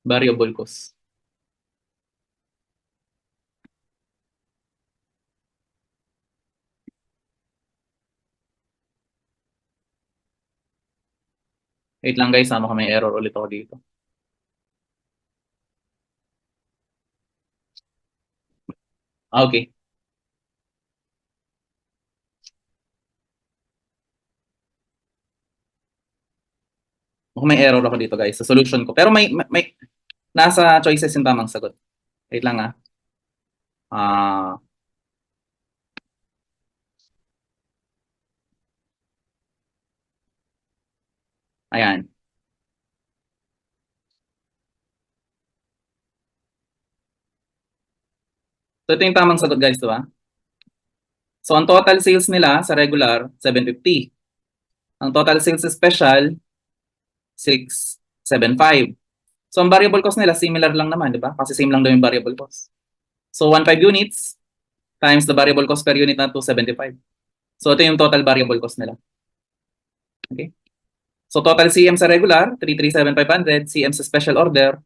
A: Variable cost. Wait lang guys, sama ko may error ulit ako dito. Okay. Mukhang may error ako dito guys sa solution ko. Pero may nasa choices yung tamang sagot. Wait lang ah. Ah, ayan. So ito yung tamang sagot guys, di ba? So ang total sales nila sa regular, 750. Ang total sales sa special, 675. So ang variable cost nila, similar lang naman, di ba? Kasi same lang daw yung variable cost. So 1.5 units times the variable cost per unit na 275. So ito yung total variable cost nila. Okay? So total CM sa regular, 337,500. CM sa special order,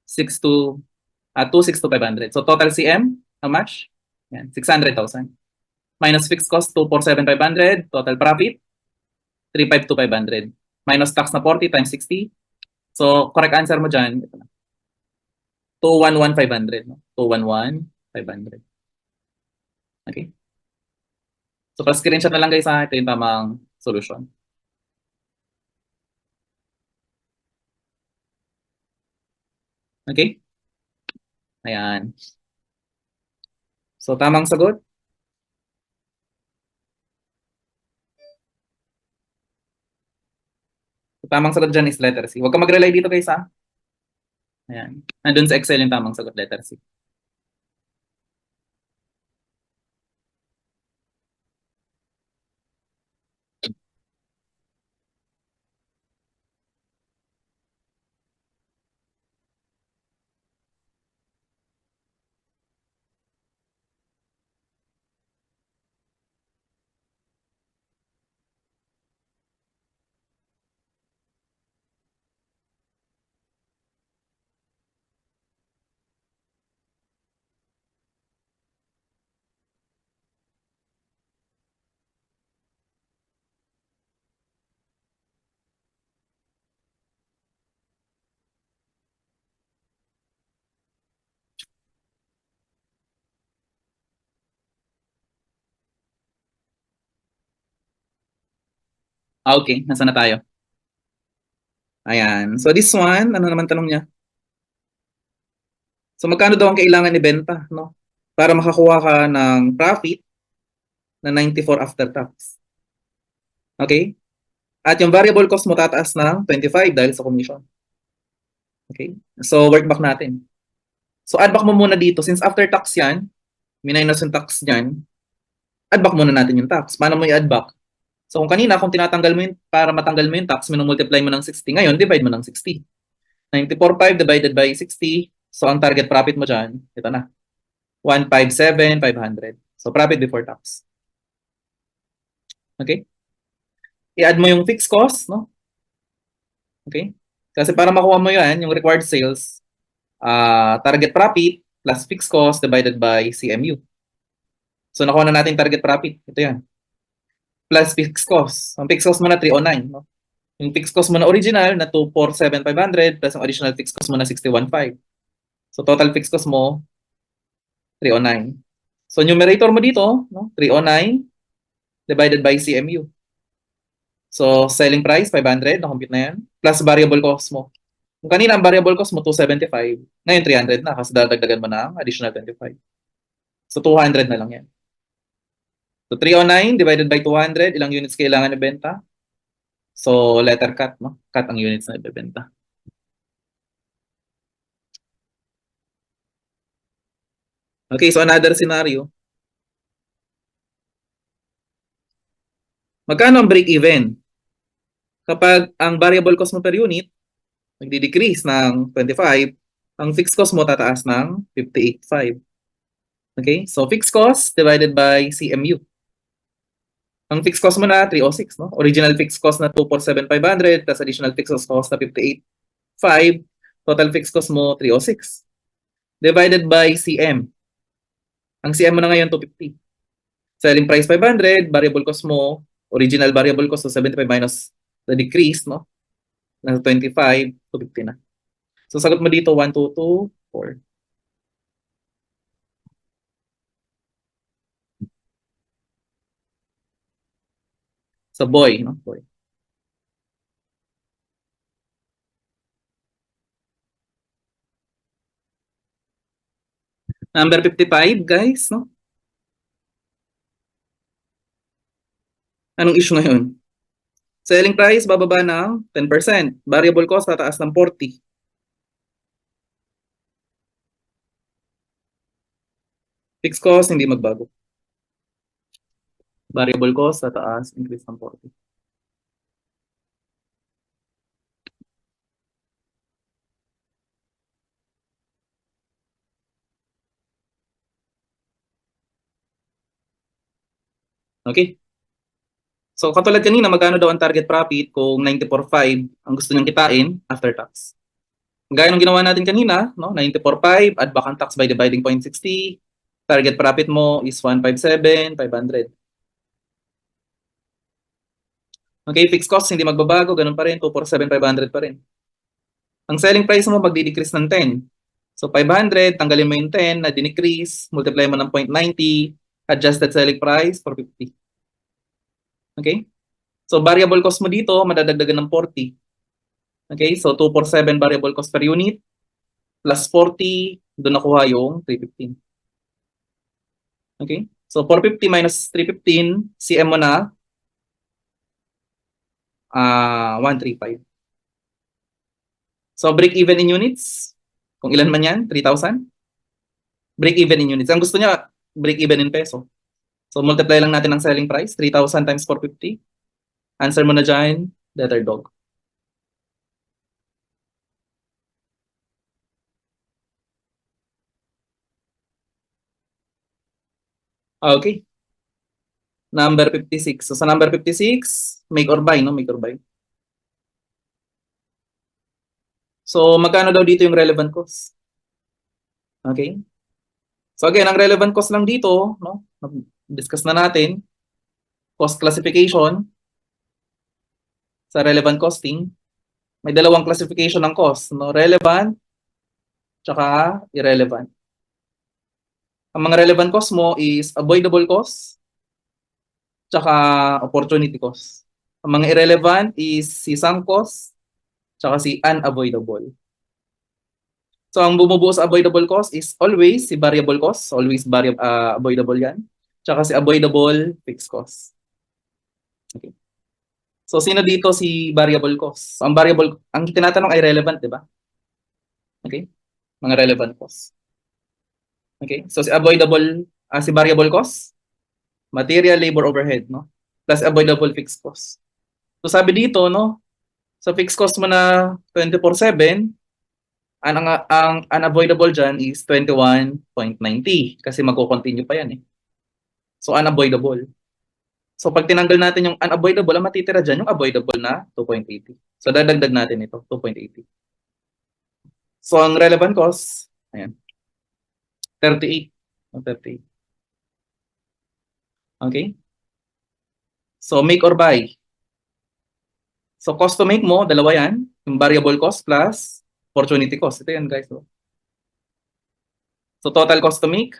A: 262,500. So total CM, how much? Yan, 600,000. Minus fixed cost, 247,500. Total profit, 352,500. Minus tax na 40 times 60. So correct answer mo dyan, 211,500. No? 211,500. Okay? So pa-screenshot na lang guys ha, ito yung tamang solution. Okay? Ayan. So tamang sagot, tamang sagot dyan is letter C. Huwag ka mag-rely dito guys ha. Ayan. Nandun sa Excel yung tamang sagot, letter C. Okay, nasa na tayo? Ayan. So this one, ano naman tanong niya? So magkano daw ang kailangan ibenta, no? Para makakuha ka ng profit na 94 after tax. Okay? At yung variable cost mo tataas ng 25 dahil sa commission. Okay? So work back natin. So add back mo muna dito. Since after tax yan, minus yung tax dyan, add back muna natin yung tax. Paano mo i-add back? So kung kanina, kung tinatanggal mo yun, para matanggal mo yung tax, minumultiply mo ng 60. Ngayon, divide mo ng 60. 94.5 divided by 60. So ang target profit mo dyan, ito na. 157,500. So profit before tax. Okay? I-add mo yung fixed cost, no? Okay? Kasi para makuha mo yan, yung required sales, target profit plus fixed cost divided by CMU. So nakuha na natin target profit. Ito yan. Plus fixed cost. Ang fixed cost mo na 309. No? Yung fixed cost mo na original na 247,500 plus ang additional fixed cost mo na 61,500. So total fixed cost mo 309. So numerator mo dito, no? 309 divided by CMU. So selling price 500, na-compute na yan. Plus variable cost mo. Kung kanina ang variable cost mo 275, ngayon 300 na kasi dadagdagan mo na ang additional 25. So 200 na lang yan. So 309 divided by 200, ilang units kailangan ibenta? So letter cut, no? Cut ang units na ibebenta. Okay, so another scenario. Magkano ang break even? Kapag ang variable cost mo per unit nagdi-decrease ng 25, ang fixed cost mo tataas ng 58.5. Okay? So fixed cost divided by CMU. Ang fixed cost mo na 306, no? Original fixed cost na 247,500 plus additional fixed cost na 58.5. Total fixed cost mo 306. Divided by CM. Ang CM mo na ngayon 250. Selling price 500, variable cost mo, original variable cost so 75 minus the decrease, no? Nasa 25, 250 na. So sagot mo dito 1, 2, 2, 4. Sa boy, no? Boy. Number 55, guys, no? Anong issue ngayon? Selling price bababa ng 10%. Variable cost tataas ng 40. Fixed cost hindi magbago. Variable cost tataas, increase ng 40. Okay? So katulad kanina, magkano daw ang target profit kung 94.5 ang gusto niyang kitain after tax? Gaya ng ginawa natin kanina, no? 94.5, add back ang tax by dividing 0.60. Target profit mo is 157,500. Okay, fixed cost hindi magbabago, ganun pa rin, 247,500 pa rin. Ang selling price mo magdi-decrease ng 10. So 500, tanggalin mo yung 10 na dinecrease, multiply mo ng 0.90, adjusted selling price, 450. Okay? So variable cost mo dito, madadagdagan ng 40. Okay? So 247 variable cost per unit, plus 40, doon nakuha yung 315. Okay? So 450 minus 315, CM mo na, 135. So break even in units, kung ilan man yan, 3,000. Break even in units. Ang gusto niya, break even in peso. So multiply lang natin ang selling price, 3,000 times 450. Answer mo na dyan, letter dog. Okay. Number 56. So sa number 56, make or buy, no? Make or buy. So magkano daw dito yung relevant cost? Okay. So again, ang relevant cost lang dito, no? Discuss na natin. Cost classification sa relevant costing. May dalawang classification ng cost, no? Relevant tsaka irrelevant. Ang mga relevant cost mo is avoidable cost tsaka opportunity cost. Ang mga irrelevant is si sunk cost tsaka si unavoidable. So, ang bumubuo sa avoidable cost is always si variable cost. So, always avoidable yan. Tsaka si avoidable fixed cost. Okay. So, sino dito si variable cost? So, ang tinatanong ay relevant, di ba? Okay? Mga relevant cost. Okay? So, si variable cost, material, labor, overhead, no? Plus avoidable fixed cost. So, sabi dito, no? Sa fixed cost mo na 24/7, ang unavoidable dyan is 21.90 kasi magko-continue pa yan eh. So, unavoidable. So, pag tinanggal natin yung unavoidable, ang matitira dyan yung avoidable na 2.80. So, dadagdag natin ito, 2.80. So, ang relevant cost, ayan, 38. 38. Okay? So, make or buy. So, cost to make mo, dalawa yan. Yung variable cost plus opportunity cost. Ito yan, guys. So, total cost to make,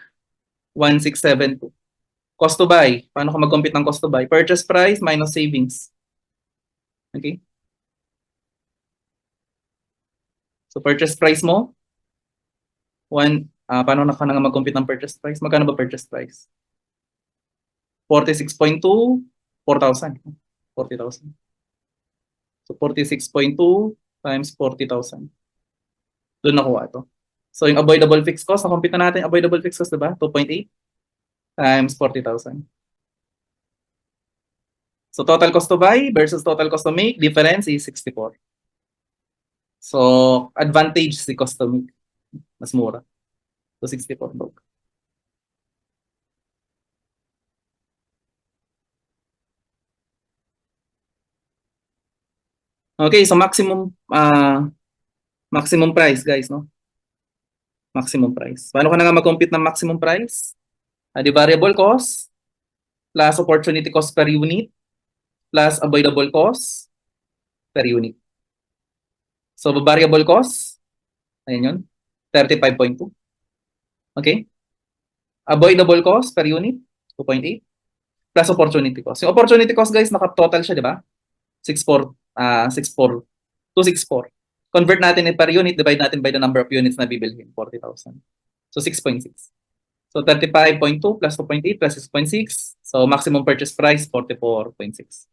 A: 1672. Cost to buy. Paano ka mag-compute ng cost to buy? Purchase price minus savings. Okay? So, purchase price mo, paano na ka na mag-compute ng purchase price? Magkano ba purchase price? 46.2, 4,000. 40,000. So, 46.2 times 40,000. Doon nakuha ito. So, yung avoidable fixed cost, na-compute na natin avoidable fixed cost, diba? 2.8 times 40,000. So, total cost to buy versus total cost to make, difference is 64. So, advantage si cost to make. Mas mura. So, 64. Okay, so maximum price, guys, no? Maximum price. Paano ka na nga mag-compute ng maximum price? The variable cost plus opportunity cost per unit plus avoidable cost per unit. So, variable cost, ayan yun, 35.2. Okay? Avoidable cost per unit, 2.8. Plus opportunity cost. Yung opportunity cost, guys, naka-total siya, di ba? 64, 264. Convert natin per unit, divide natin by the number of units na bibilhin, 40,000. So, 6.6. So, 35.2 plus 2.8 plus 6.6. So, maximum purchase price, 44.6.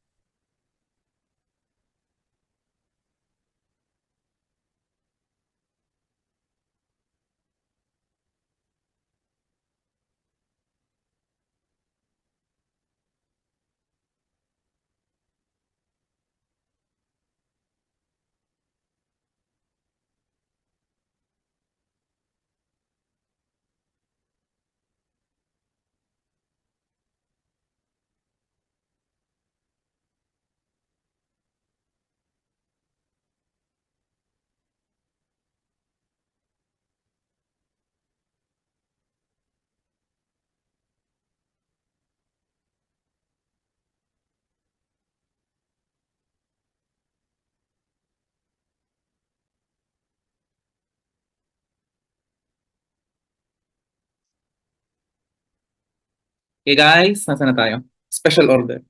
A: Okay, guys, nasa na tayo? Special order.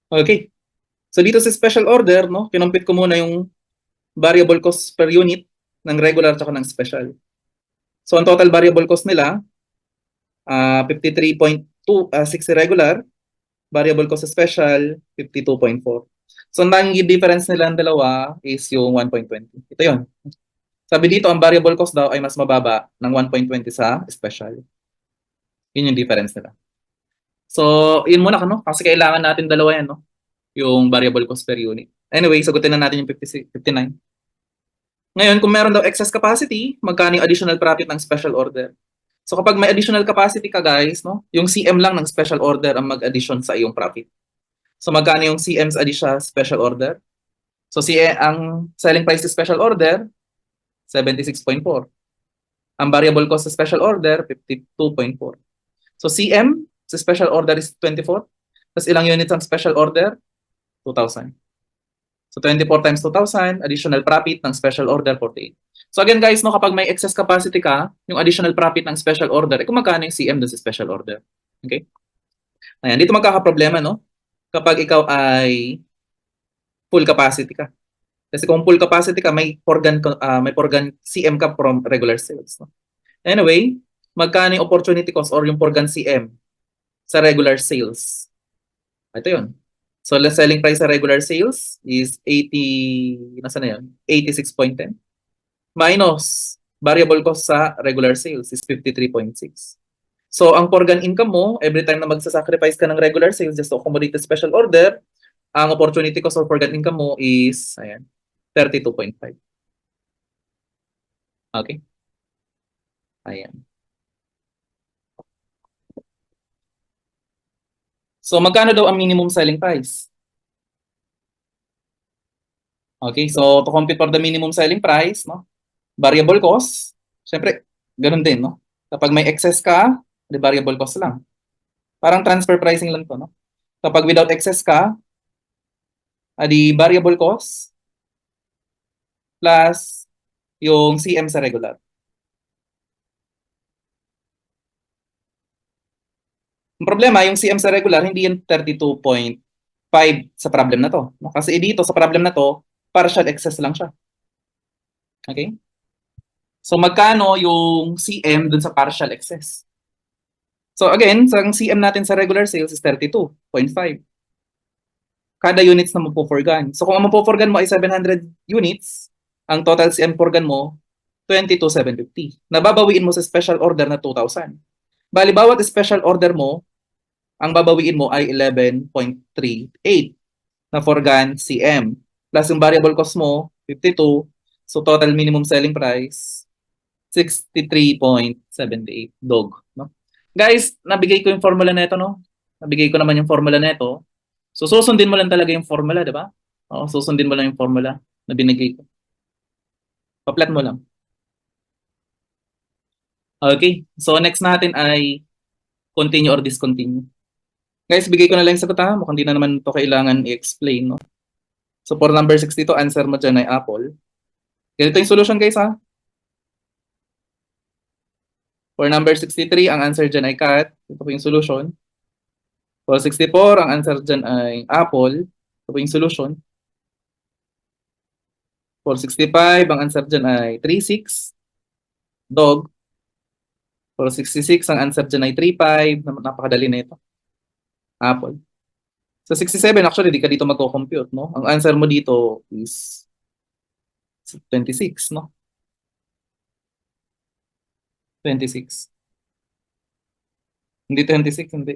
A: Okay. So, dito sa special order, no, kinumpit ko muna yung variable cost per unit ng regular at ng special. So, ang total variable cost nila, 53.6 regular, variable cost sa special, 52.4. So, ang naging difference nila ang dalawa is yung 1.20. Ito yun. Sabi dito, ang variable cost daw ay mas mababa ng 1.20 sa special. Yun yung difference nila. So, yun muna, no? Kasi kailangan natin dalawa yan, no? Yung variable cost per unit. Anyway, sagutin na natin yung 59. Ngayon, kung meron daw excess capacity, magkano yung additional profit ng special order? So kapag may additional capacity ka, guys, no, yung CM lang ng special order ang mag-addition sa iyong profit. So magkano yung CM's addition special order? So ang selling price sa special order, 76.4. Ang variable cost sa special order, 52.4. So CM sa special order is 24. Tapos ilang units ang special order? 2,000. So 24 times 2,000, additional profit ng special order, 48. So again, guys, no, kapag may excess capacity ka, yung additional profit ng special order, kung magkano yung CM doon sa special order. Okay? Ayan, dito magkakaproblema, no? Kapag ikaw ay full capacity ka. Kasi kung full capacity ka, may Forgan CM ka from regular sales. No? Anyway, magkano yung opportunity cost or yung Forgan CM sa regular sales? Ito yun. So, the selling price sa regular sales is 80, nasa na yun? 86.10. Minus variable cost sa regular sales is 53.6. So, ang Forgan income mo, every time na magsasacrifice ka ng regular sales just to accommodate the special order, ang opportunity cost or Forgan income mo is, ayan, 32.5. Okay? Ayan. So, magkano daw ang minimum selling price? Okay, so to compute for the minimum selling price, no? Variable cost, syempre, ganun din, no? Kapag may excess ka, the variable cost lang. Parang transfer pricing lang to, no? Kapag without excess ka, di variable cost plus yung CM sa regular. Ang problema, yung CM sa regular, hindi yan 32.5 sa problem na to. No? Kasi dito, sa problem na to, partial excess lang siya. Okay? So, magkano yung CM dun sa partial excess? So, again, ang CM natin sa regular sales is 32.5. Kada units na mapo-forgan. So, kung ang mapo-forgan mo ay 700 units, ang total CM forgan mo, 22,750. Nababawiin mo sa special order na 2,000. Bali, bawat special order mo, ang babawiin mo ay 11.38 na forgan CM. Plus yung variable cost mo, 52. So total minimum selling price, 63.78 dog. No? Guys, nabigay ko yung formula nito, no? Nabigay ko naman yung formula nito. So susundin mo lang talaga yung formula, di ba? Oo, susundin mo lang yung formula na binigay ko. Pa-plot mo lang. Okay, so next natin ay continue or discontinue. Guys, bigay ko na lang yung sagot ha. Mukhang di na naman ito kailangan i-explain. No? So for number 62, answer mo dyan ay apple. Ganito yung solution guys ha. For number 63, ang answer dyan ay cat. Ito po yung solution. For 64, ang answer dyan ay apple. Ito po yung solution. For 65, ang answer dyan ay 36. Dog. For 66, ang answer dyan ay 35. Napakadali na ito. Apple. Sa 67, actually, di ka dito magko-compute, no? Ang answer mo dito is 26, no? 26. Hindi 26, hindi.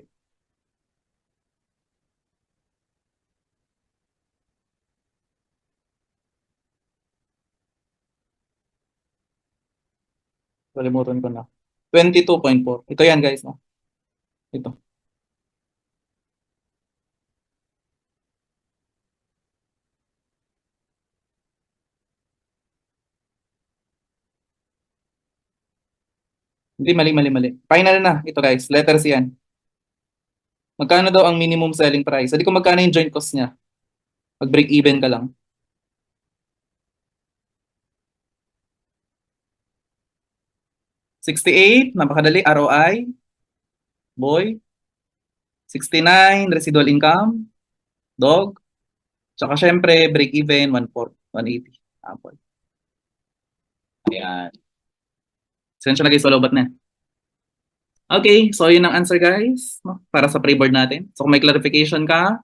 A: Kalimutan ko na. 22.4. Ito yan, guys, no? Ito. Hindi, mali. Final na. Ito, guys. Letters yan. Magkano daw ang minimum selling price? Hindi ko magkano yung joint cost niya. Mag-break even ka lang. 68, napakadali. ROI. Boy. 69, residual income. Dog. Tsaka syempre, break even, 1/4, 180. Apple. Ayan. Sensya na guys, wala na. Okay, so yun ang answer guys, no? Para sa pre-board natin. So kung may clarification ka,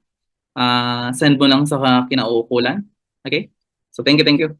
A: send mo lang sa kinauukulan. Okay? So thank you.